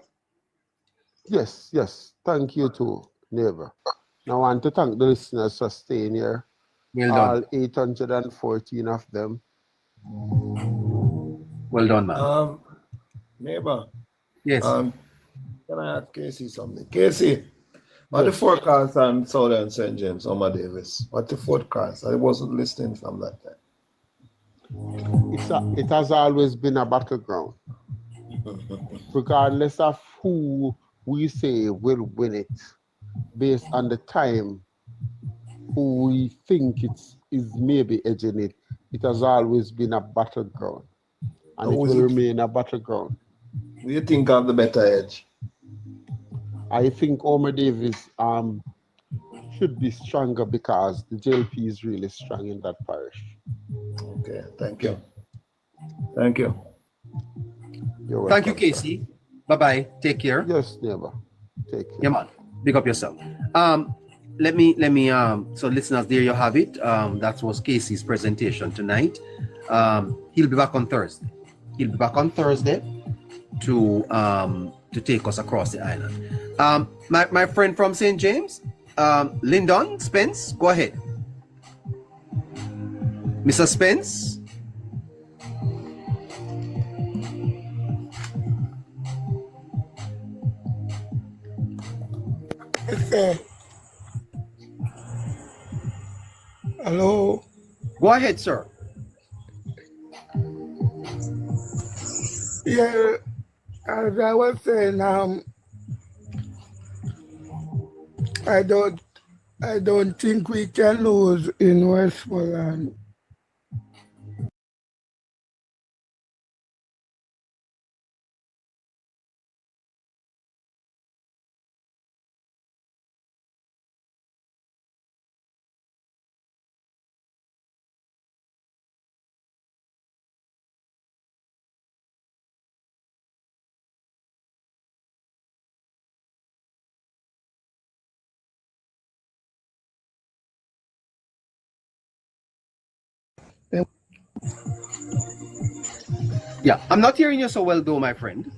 Speaker 1: Yes. Thank you too, neighbor. Now I want to thank the listeners for staying here.
Speaker 2: Well
Speaker 1: All
Speaker 2: done.
Speaker 1: 814 of them.
Speaker 2: Well done, man.
Speaker 6: Neighbor.
Speaker 2: Yes.
Speaker 6: Can I ask Casey something? Casey, what the forecast on Southern St. James, Omar Davis? What the forecast? I wasn't listening from that time.
Speaker 1: It has always been a battleground. Regardless of who we say will win it, based on the time who we think is maybe edging it, it has always been a battleground. And it will remain a battleground.
Speaker 6: Do you think of the better edge?
Speaker 1: I think Omar Davis should be stronger because the JLP is really strong in that parish.
Speaker 6: Okay, thank you. Thank you.
Speaker 1: You're welcome,
Speaker 2: Thank you, Casey. Bye-bye. Take care.
Speaker 1: Yes, neighbor. Take care.
Speaker 2: Yeah, man. Big up yourself. Let me so listeners, there you have it. That was Casey's presentation tonight. He'll be back on Thursday. To take us across the island. My friend from St. James, Lyndon Spence, go ahead. Mr. Spence.
Speaker 7: Okay. Hello.
Speaker 2: Go ahead, sir.
Speaker 7: Yeah, as I was saying, I don't think we can lose in Westmoreland.
Speaker 2: Yeah, I'm not hearing you so well though, my friend.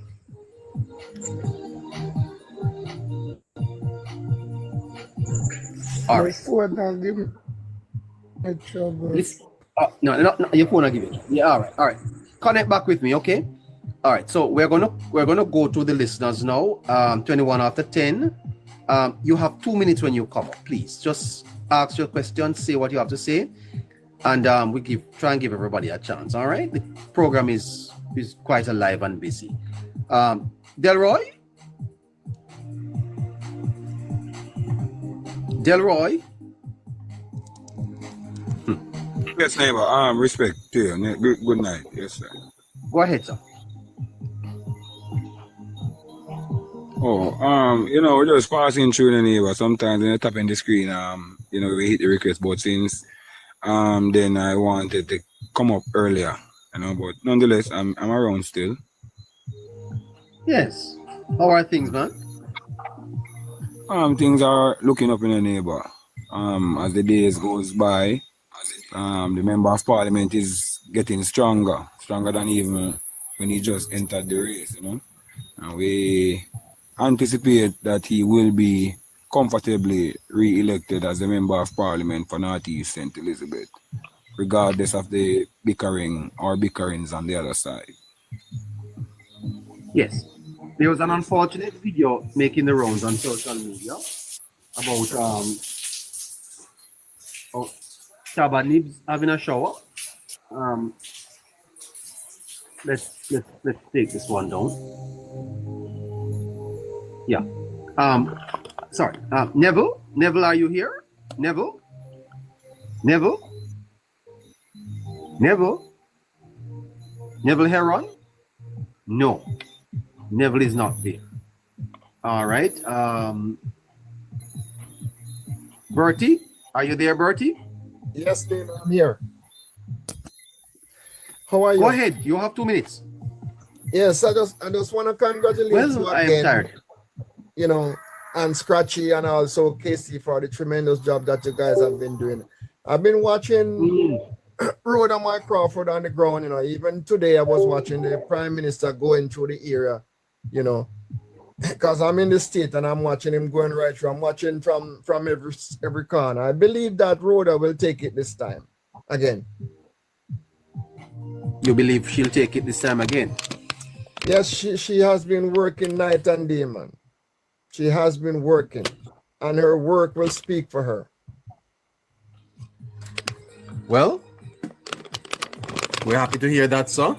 Speaker 2: All right.
Speaker 7: Phone now give me trouble.
Speaker 2: No, your phone will give it. Yeah, all right. Connect back with me, okay? All right, so we're gonna go to the listeners now. 21 after 10. You have 2 minutes when you come up, please. Just ask your questions, say what you have to say, and we try and give everybody a chance. All right, the program is quite alive and busy. Delroy.
Speaker 8: Yes, neighbor. Respect to you. Good night. Yes, sir.
Speaker 2: Go ahead, sir.
Speaker 8: Oh, we're just passing through the neighbor. Sometimes when you tap in the screen, we hit the request, but since then I wanted to come up earlier, but nonetheless, I'm around still.
Speaker 2: Yes. How are things, man?
Speaker 8: Things are looking up in the neighbor. As the days goes by, the member of parliament is getting stronger than even when he just entered the race, and we anticipate that he will be comfortably re-elected as a member of parliament for Northeast St. Elizabeth, regardless of the bickerings on the other side.
Speaker 2: Yes. There was an unfortunate video making the rounds on social media about Shaba Nibs having a shower. Let's take this one down. Yeah. Sorry. Neville, are you here? Neville? Heron? No. Neville is not there. All right. Bertie, are you there, Bertie?
Speaker 9: Yes, Dave, I'm here. How are you?
Speaker 2: Go ahead. You have 2 minutes.
Speaker 9: Yes, I just want to congratulate you again.
Speaker 2: I am tired.
Speaker 9: And Scratchy and also Casey for the tremendous job that you guys have been doing. I've been watching Rhoda Mike Crawford on the ground, even today I was watching the Prime Minister going through the area, because I'm in the state and I'm watching him going right through. I'm watching from every corner. I believe that Rhoda will take it this time again.
Speaker 2: You believe she'll take it this time again?
Speaker 9: Yes, she has been working night and day, man. She has been working, and her work will speak for her.
Speaker 2: Well, we're happy to hear that, sir.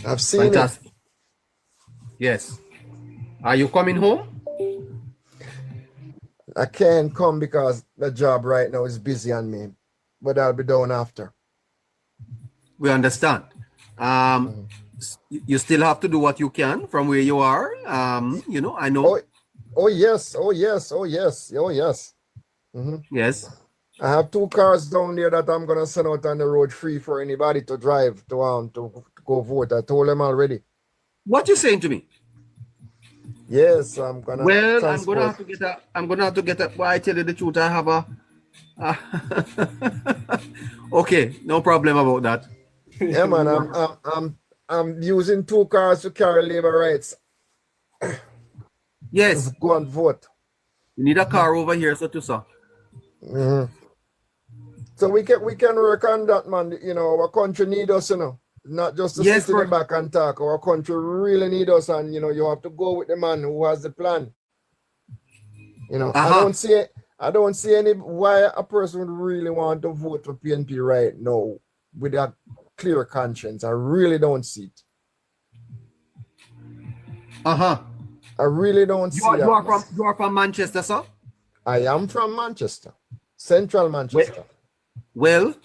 Speaker 9: I've seen
Speaker 2: Fantastic. It. Yes. Are you coming home?
Speaker 9: I can't come because the job right now is busy on me, but I'll be down after.
Speaker 2: We understand. You still have to do what you can from where you are. I know.
Speaker 9: Oh yes. Mm-hmm.
Speaker 2: Yes.
Speaker 9: I have 2 cars down there that I'm gonna send out on the road free for anybody to drive to go vote. I told them already.
Speaker 2: What you saying to me?
Speaker 9: Yes, I'm gonna.
Speaker 2: Well,
Speaker 9: transport.
Speaker 2: I'm gonna have to get a. Well, I tell you the truth, I have a. Okay, no problem about that.
Speaker 9: Yeah, man, I'm using 2 cars to carry labor rights.
Speaker 2: Yes.
Speaker 9: Go and vote.
Speaker 2: You need a car over here, so to sir.
Speaker 9: Mm-hmm. So we can work on that, man. Our country need us, not just to sit in the back and talk. Our country really need us, and you have to go with the man who has the plan. I don't see any why a person would really want to vote for PNP right now with a clear conscience. I really don't see it. I really don't see that.
Speaker 2: You are from Manchester, sir?
Speaker 9: I am from Manchester, Central Manchester.
Speaker 2: Well,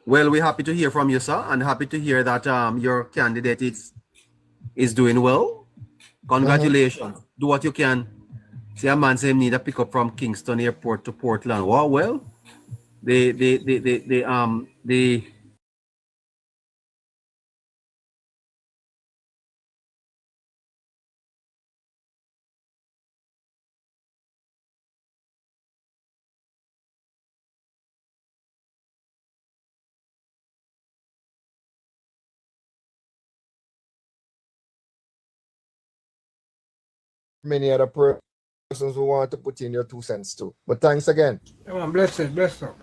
Speaker 2: we're happy to hear from you, sir, and happy to hear that your candidate is doing well. Congratulations. Do what you can. See, a man say him need a pickup from Kingston Airport to Portland. Well, the
Speaker 9: many other persons who want to put in your 2 cents too. But thanks again.
Speaker 4: Yeah, man, bless up.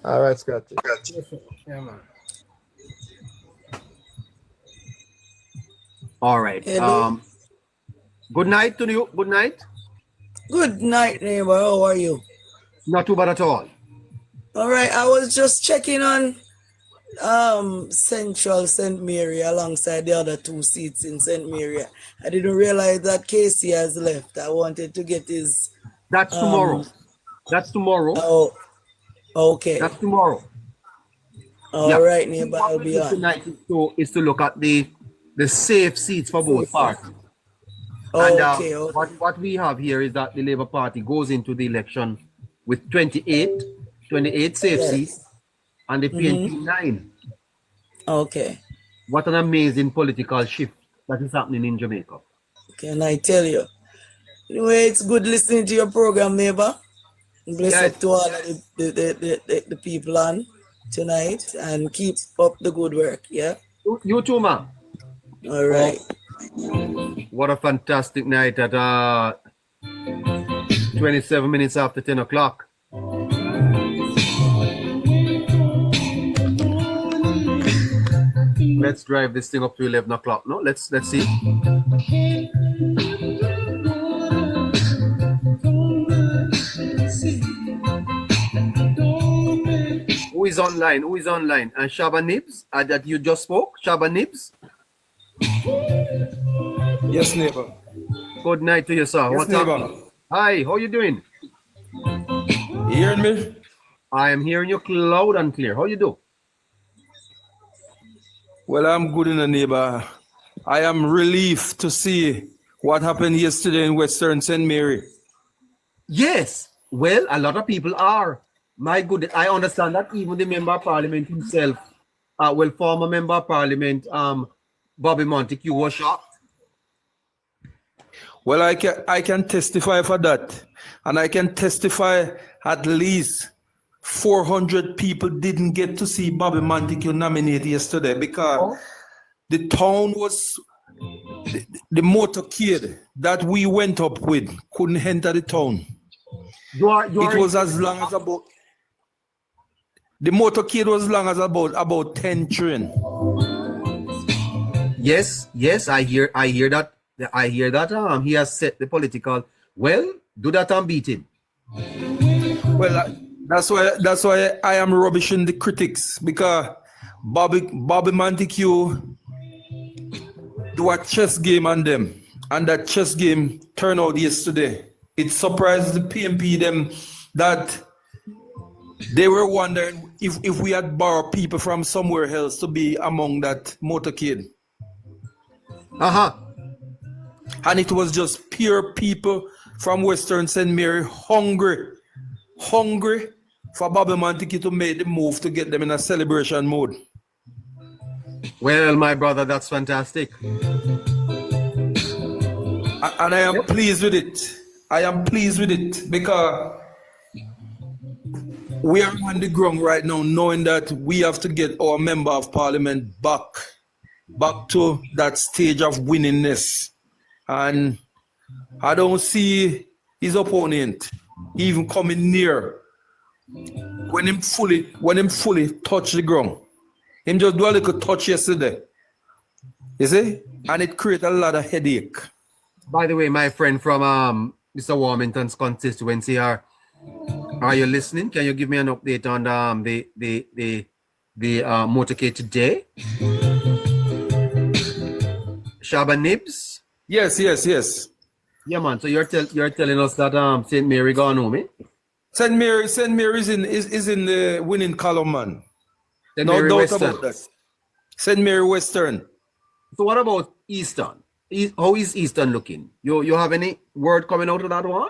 Speaker 9: All right, Scotty.
Speaker 4: Yeah, man.
Speaker 2: All right. Good night to you. Good night.
Speaker 10: Good night, neighbor. How are you?
Speaker 2: Not too bad at all.
Speaker 10: All right. I was just checking on Central St. Mary alongside the other two seats in St. Mary. I didn't realize that Casey has left. I wanted to get his
Speaker 2: That's tomorrow. That's tomorrow.
Speaker 10: Oh, okay.
Speaker 2: That's tomorrow.
Speaker 10: All right, neighbor. I'll be on.
Speaker 2: Tonight is to look at the safe seats for both parties.
Speaker 10: Okay,
Speaker 2: And what we have here is that the Labour Party goes into the election with 28 safe seats and the PNP 9.
Speaker 10: Okay.
Speaker 2: What an amazing political shift that is happening in Jamaica.
Speaker 10: Can I tell you? Anyway, it's good listening to your program, neighbor. Bless up to all of the people on tonight and keep up the good work, yeah?
Speaker 2: You too, man.
Speaker 10: All right.
Speaker 2: What a fantastic night at 27 minutes after 10 o'clock. Let's drive this thing up to 11 o'clock. No, let's see. Who is online? Who is online? And Shaba Nibs, that you just spoke? Shaba Nibs?
Speaker 11: Yes, neighbor.
Speaker 2: Good night to you, sir.
Speaker 11: Yes,
Speaker 2: What's
Speaker 11: neighbor.
Speaker 2: up? Hi, how you doing?
Speaker 11: You hearing me?
Speaker 2: I am hearing you loud and clear. How you do?
Speaker 11: Well, I'm good in the neighbor. I am relieved to see what happened yesterday in Western St. Mary.
Speaker 2: Yes. Well, a lot of people are. My goodness, I understand that even the member of parliament himself, former member of parliament, Bobby Montague, was shocked.
Speaker 11: Well, I can testify for that. And I can testify at least 400 people didn't get to see Bobby Montague nominated yesterday because the town was, the motorcade that we went up with couldn't enter the town. It was as long as about, the motorcade was as long as about 10 train.
Speaker 2: Yes, I hear that. I hear that he has set the political. Well, do that and beat him.
Speaker 11: Well, that's why I am rubbishing the critics, because Bobby Montague do a chess game on them, and that chess game turned out yesterday. It surprised the PNP them that they were wondering if we had borrowed people from somewhere else to be among that motorcade. And it was just pure people from Western St. Mary hungry for Bobby Montague to make the move to get them in a celebration mode.
Speaker 2: Well, my brother, that's fantastic.
Speaker 11: And I am pleased with it. I am pleased with it because we are on the ground right now knowing that we have to get our member of parliament back to that stage of winningness. And I don't see his opponent even coming near when him fully touch the ground. Him just do a little touch yesterday. You see? And it created a lot of headache.
Speaker 2: By the way, my friend from Mr. Warmington's constituency, are you listening? Can you give me an update on the motorcade today? Shaba Nibs?
Speaker 11: Yes.
Speaker 2: Yeah, man. So you're telling us that St. Mary gone home, eh?
Speaker 11: St. Mary is in the winning column, man.
Speaker 2: St.
Speaker 11: No
Speaker 2: Mary
Speaker 11: doubt
Speaker 2: Western.
Speaker 11: about that. St. Mary Western.
Speaker 2: So what about Eastern? How is Eastern looking? You have any word coming out of that one?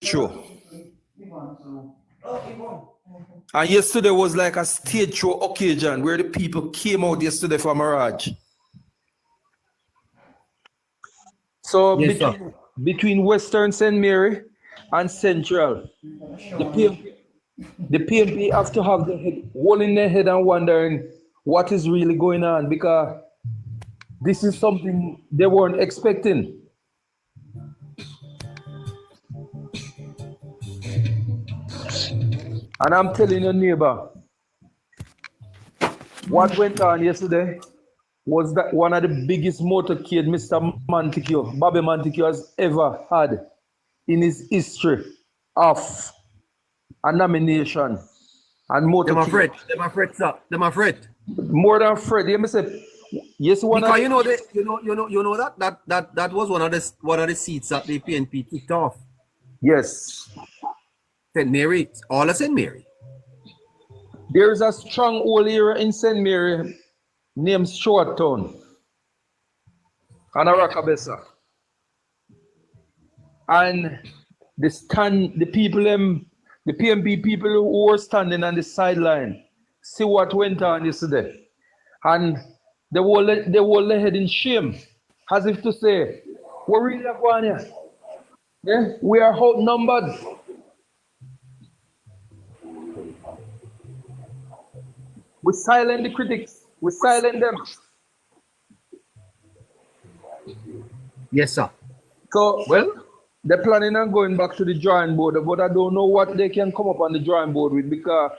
Speaker 11: Sure. And yesterday was like a stage show occasion where the people came out yesterday for Mirage. So
Speaker 2: Yes,
Speaker 11: between Western St. Mary and Central, the the PNP have to have the head, holding their head and wondering what is really going on, because this is something they weren't expecting. And I'm telling your neighbor, what went on yesterday was that one of the biggest motorcade Mr. Montague, Bobby Montague, has ever had in his history of a nomination and motorcade.
Speaker 2: Them afraid, sir. Them afraid.
Speaker 11: More than afraid. You say, yes, one
Speaker 2: because
Speaker 11: of
Speaker 2: you know that was one of the seats that the PNP kicked off.
Speaker 11: Yes.
Speaker 2: St. Mary, all of St. Mary.
Speaker 11: There is a strong old area in St. Mary named Short Town and Arakabesa. And the people, the PNP people who were standing on the sideline, see what went on yesterday. And they were their head in shame, as if to say, we're really going here. Yeah? We are outnumbered. We silent the critics. We silent them.
Speaker 2: Yes, sir.
Speaker 11: So, well, they're planning on going back to the drawing board, but I don't know what they can come up on the drawing board with, because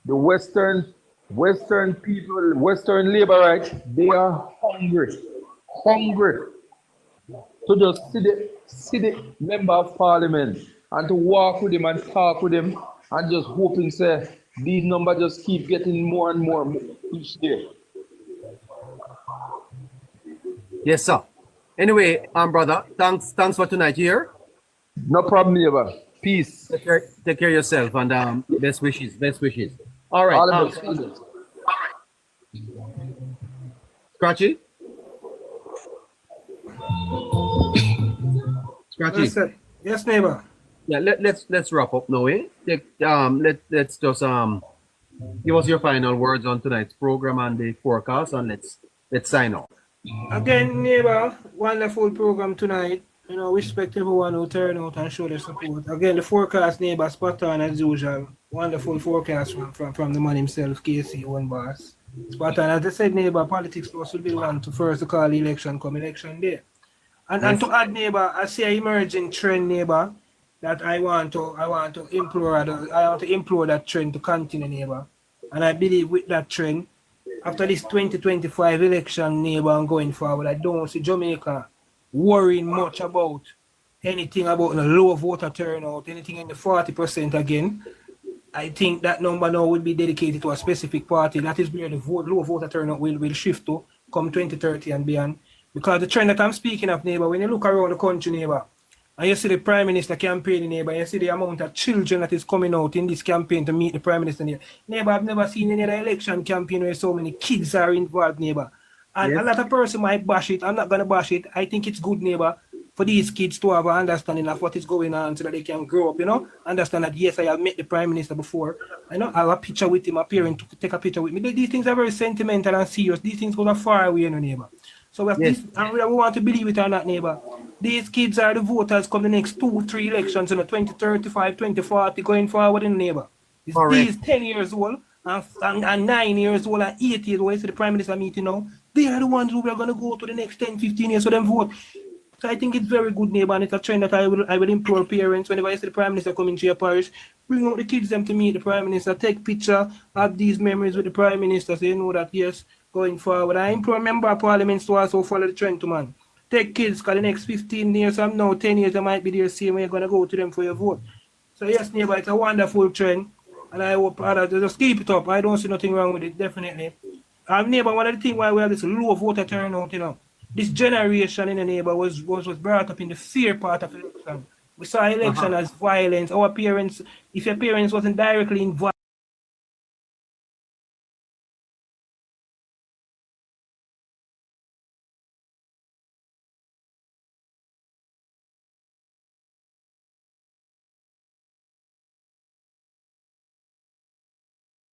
Speaker 11: the Western people, Western laborites, they are hungry to just see the member of parliament and to walk with him and talk with him and just hoping, say, these numbers just keep getting more and more each day.
Speaker 2: Yes, sir. Anyway, brother, thanks for tonight here.
Speaker 11: No problem, neighbor. Peace.
Speaker 2: Take care of yourself, and best wishes. All right.
Speaker 11: All the best.
Speaker 2: Scratchy. Scratchy.
Speaker 4: Yes, neighbor.
Speaker 2: Yeah, let's wrap up now, eh? Let's just give us your final words on tonight's program and the forecast, and let's sign off.
Speaker 4: Again, neighbor, wonderful program tonight. You know, respect everyone who turn out and show their support. Again, the forecast, neighbor, spot on as usual. Wonderful forecast from the man himself, KC, one boss. Spot on. As I said, neighbor, politics plus will be the one to first to call the election come election day. And to add, neighbor, I see an emerging trend, neighbor, that I want to implore that trend to continue, neighbor. And I believe with that trend, after this 2025 election, neighbor, and going forward, I don't see Jamaica worrying much about anything about the low voter turnout, anything in the 40% again. I think that number now will be dedicated to a specific party. That is where the low voter turnout will shift to come 2030 and beyond. Because the trend that I'm speaking of, neighbor, when you look around the country, neighbor, and you see the Prime Minister campaigning, neighbor, you see the amount of children that is coming out in this campaign to meet the Prime Minister, neighbor, I've never seen any other election campaign where so many kids are involved, neighbor. And a lot of person might bash it. I'm not going to bash it. I think it's good, neighbor, for these kids to have an understanding of what is going on so that they can grow up, you know, understand that, yes, I have met the Prime Minister before. I know I have a picture with him, a parent to take a picture with me. These things are very sentimental and serious. These things go far away, you know, neighbor. So and we want to believe it or not, neighbor. These kids are the voters come the next 2-3 elections, 2035, 2040, going forward in the neighbor. These 10 years old and 9 years old and 8 years old, so the Prime Minister meeting now, they are the ones who are going to go to the next 10, 15 years for them vote. So I think it's very good, neighbor, and it's a trend that I will implore parents whenever I see the Prime Minister coming to your parish, bring out the kids them to meet the Prime Minister, take picture, have these memories with the Prime Minister, so you know that, yes, going forward. I implore member of parliaments to also follow the trend, man. Take kids, because the next 15 years from now, 10 years, they might be there same way you're going to go to them for your vote. So yes, neighbor, it's a wonderful trend, and I hope others just keep it up. I don't see nothing wrong with it, definitely. Neighbor, one of the things why we have this low voter turnout, you know, this generation in the neighbor was brought up in the fear part of election. We saw election as violence. Our parents, if your parents wasn't directly involved,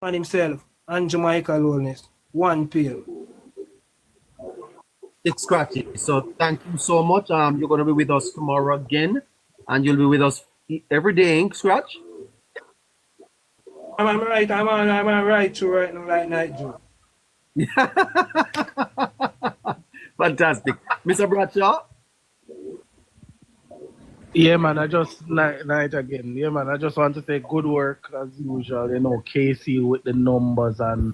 Speaker 4: on himself and Jamaica Holness, one pill.
Speaker 2: It's Scratchy. So thank you so much. You're going to be with us tomorrow again, and you'll be with us every day, Scratch?
Speaker 4: I'm on right through right now like night Joe.
Speaker 2: Fantastic. Mr. Bradshaw?
Speaker 5: Yeah, man, I just night again. Yeah, man, I just want to say good work as usual. You know, Casey with the numbers and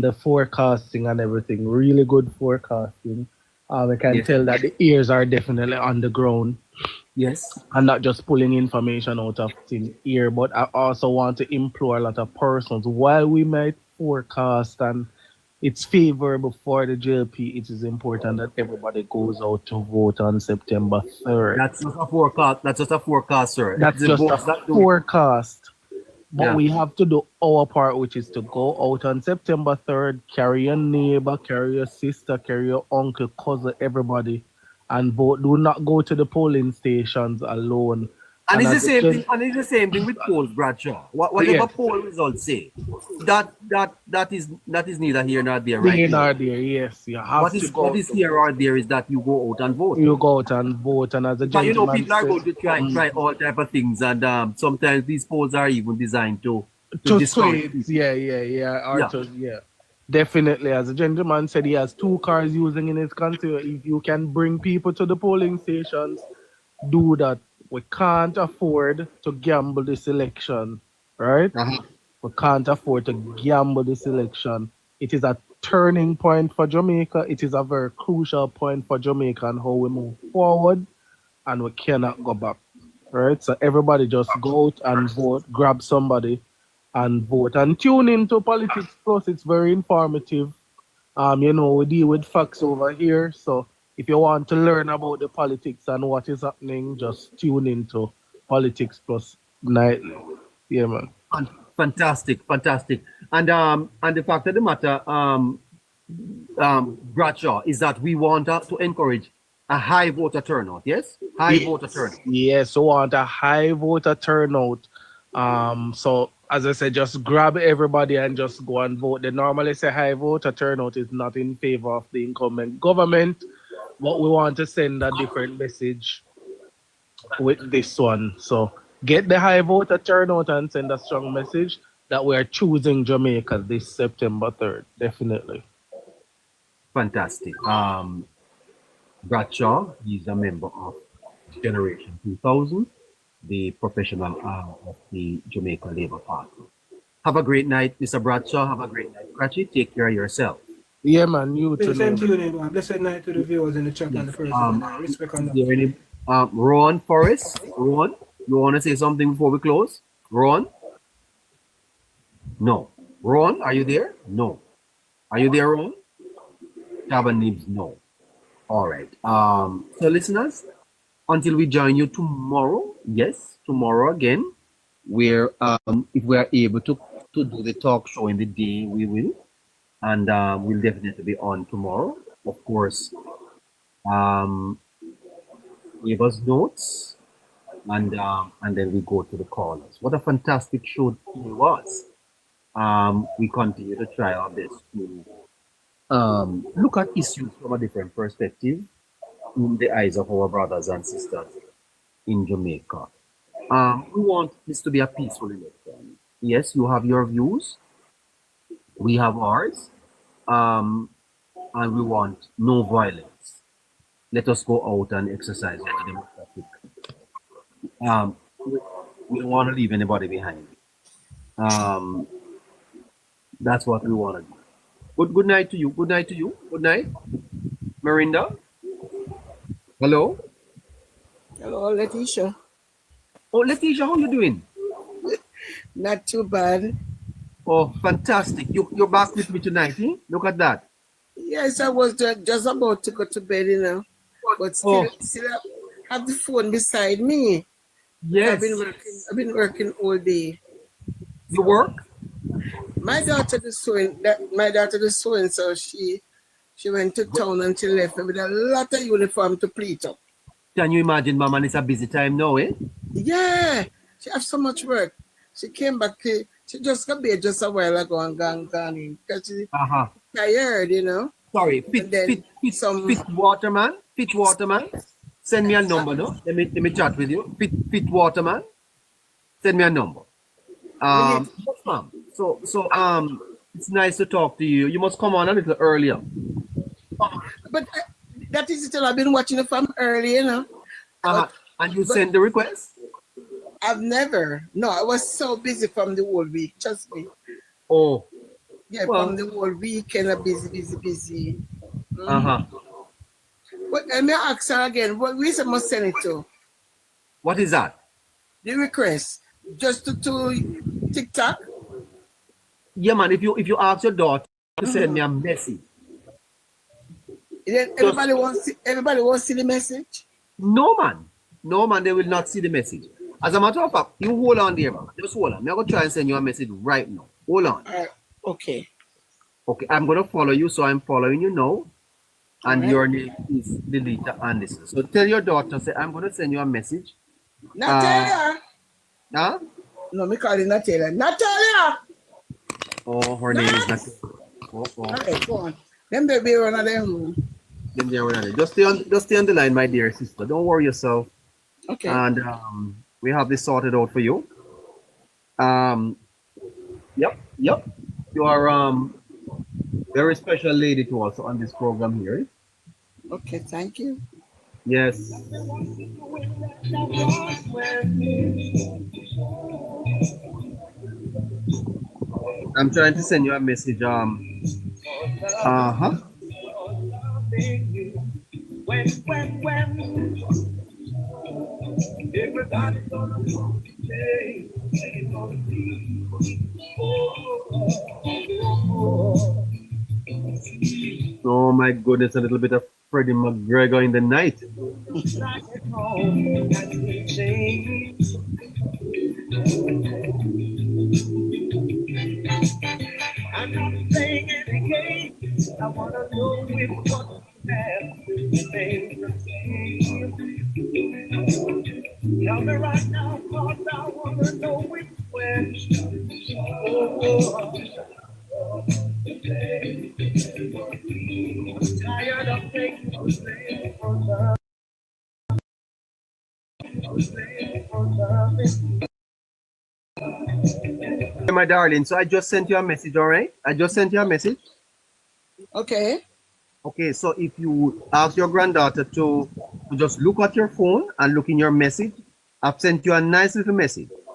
Speaker 5: the forecasting and everything. Really good forecasting. I can
Speaker 2: Yes.
Speaker 5: tell that the ears are definitely on the ground
Speaker 2: Yes.
Speaker 5: and not just pulling information out of thin ear. But I also want to implore a lot of persons while we might forecast and it's favorable for the JLP, it is important that everybody goes out to vote on September 3rd.
Speaker 2: That's just a forecast. That's just a forecast, sir.
Speaker 5: That's
Speaker 2: The
Speaker 5: just
Speaker 2: votes
Speaker 5: a
Speaker 2: that do-
Speaker 5: forecast. But
Speaker 2: Yeah.
Speaker 5: we have to do our part, which is to go out on September 3rd, carry your neighbor, carry your sister, carry your uncle, cousin, everybody, and vote. Do not go to the polling stations alone.
Speaker 2: And it's the
Speaker 5: as a
Speaker 2: same
Speaker 5: gen-
Speaker 2: thing. And it's the same thing with polls, Bradshaw. Whatever
Speaker 5: Yes.
Speaker 2: poll results say, that is neither here nor there,
Speaker 5: They
Speaker 2: right? now.
Speaker 5: are there, yes. You have
Speaker 2: What
Speaker 5: to
Speaker 2: is
Speaker 5: go.
Speaker 2: what is here or there is that you go out and vote.
Speaker 5: You go out and vote, and as a
Speaker 2: But you know,
Speaker 5: gentleman
Speaker 2: people are
Speaker 5: said-
Speaker 2: going to try all type of things, and sometimes these polls are even designed to
Speaker 5: to
Speaker 2: discourage
Speaker 5: sway,
Speaker 2: people.
Speaker 5: yeah. Definitely, as a gentleman said, he has 2 cars using in his country. If you can bring people to the polling stations, do that. We can't afford to gamble this election, right? We can't afford to gamble this election. It is a turning point for Jamaica. It is a very crucial point for Jamaica and how we move forward, and we cannot go back, right? So everybody just go out and vote, grab somebody and vote and tune into Politics Plus. It's very informative. You know, we deal with facts over here. So if you want to learn about the politics and what is happening, just tune into Politics Plus nightly. Yeah, man.
Speaker 2: Fantastic. And the fact of the matter, Bradshaw, is that we want to encourage a high voter turnout. Yes, voter turnout.
Speaker 5: Yes, we want a high voter turnout. So as I said, just grab everybody and just go and vote. They normally say high voter turnout is not in favor of the incumbent government, but we want to send a different message with this one. So get the high voter turnout and send a strong message that we are choosing Jamaica this September 3rd. Definitely.
Speaker 2: Fantastic. Bradshaw, he's a member of Generation 2000, the professional arm of the Jamaica Labour Party. Have a great night, Mr. Bradshaw. Have a great night, Scratchy. Take care of yourself.
Speaker 5: Yeah, man. You too.
Speaker 4: Same to you, neighbor. Blessed night to the viewers in the chat and the person. Respect on
Speaker 2: Is there any Ron Forrest? Ron, you want to say something before we close? Ron? No. Ron, are you there? No. Are you there, Ron? Taban Nibs, no. All right. So listeners, until we join you tomorrow, yes, tomorrow again, where if we are able to do the talk show in the day, we will. And we'll definitely be on tomorrow. Of course, give us notes, and then we go to the callers. What a fantastic show it was. We continue to try our best to look at issues from a different perspective in the eyes of our brothers and sisters in Jamaica. We want this to be a peaceful election. Yes, you have your views. We have ours. And we want no violence. Let us go out and exercise our democratic. We don't want to leave anybody behind. That's what we want to do. Good night to you. Good night to you. Good night. Marinda? Hello?
Speaker 10: Hello, Letitia.
Speaker 2: Oh, Letitia, how you doing?
Speaker 10: Not too bad.
Speaker 2: Oh, fantastic. You're back with me tonight, eh? Look at that.
Speaker 10: Yes, I was just about to go to bed, you know. But still have the phone beside me.
Speaker 2: Yes.
Speaker 10: I've been working all day.
Speaker 2: You work?
Speaker 10: My daughter is sewing, so she went to town and she left me with a lot of uniform to pleat up.
Speaker 2: Can you imagine, Mama, it's a busy time now, eh?
Speaker 10: Yeah, she has so much work. She came back, she just got bed just a while ago and gone in because she's tired, you know.
Speaker 2: Sorry, Fit Waterman. Send me a number, no? Let me chat with you. Fit Waterman. Send me a number. Yes, ma'am. So it's nice to talk to you. You must come on a little earlier.
Speaker 12: But that is it. I've been watching it from early, you know.
Speaker 2: And you send the request?
Speaker 12: I've never. No, I was so busy from the whole week. Trust me.
Speaker 2: Oh.
Speaker 12: Yeah,
Speaker 2: Well,
Speaker 12: from the whole weekend, I'm busy.
Speaker 2: Uh-huh.
Speaker 12: But let me ask her again, what reason must send it to?
Speaker 2: What is that?
Speaker 12: The request. Just to TikTok?
Speaker 2: Yeah, man. If you ask your daughter to send me a message.
Speaker 12: Then everybody wants to see the message?
Speaker 2: No, man. No, man, they will not see the message. As a matter of fact, you hold on there, man. Just hold on. I'm going to try and send you a message right now. Hold on.
Speaker 12: Okay.
Speaker 2: Okay, I'm going to follow you, so I'm following you now. And your name is Delita Anderson. So tell your daughter, say, I'm going to send you a message.
Speaker 12: Natalia.
Speaker 2: Huh?
Speaker 12: No, me call it Natalia. Natalia!
Speaker 2: Oh, her name is Natalia. Oh.
Speaker 12: Okay, go on. Them baby run out of their room.
Speaker 2: Just stay on the line, my dear sister. Don't worry yourself.
Speaker 12: Okay.
Speaker 2: And we have this sorted out for you. Yep. You are very special lady to us on this program here.
Speaker 12: Okay, thank you.
Speaker 2: Yes. I'm trying to send you a message. Oh my goodness, a little bit of Freddie McGregor in the night.
Speaker 3: I'm not playing any game. I want to know if what you have remains the same. Tell me right now, cause I want to know which way. I'm tired of taking the blame for love.
Speaker 2: Hey, my darling, so I just sent you a message, all right? I just sent you a message.
Speaker 12: Okay.
Speaker 2: Okay, so if you ask your granddaughter to just look at your phone and look in your message, I've sent you a nice little message.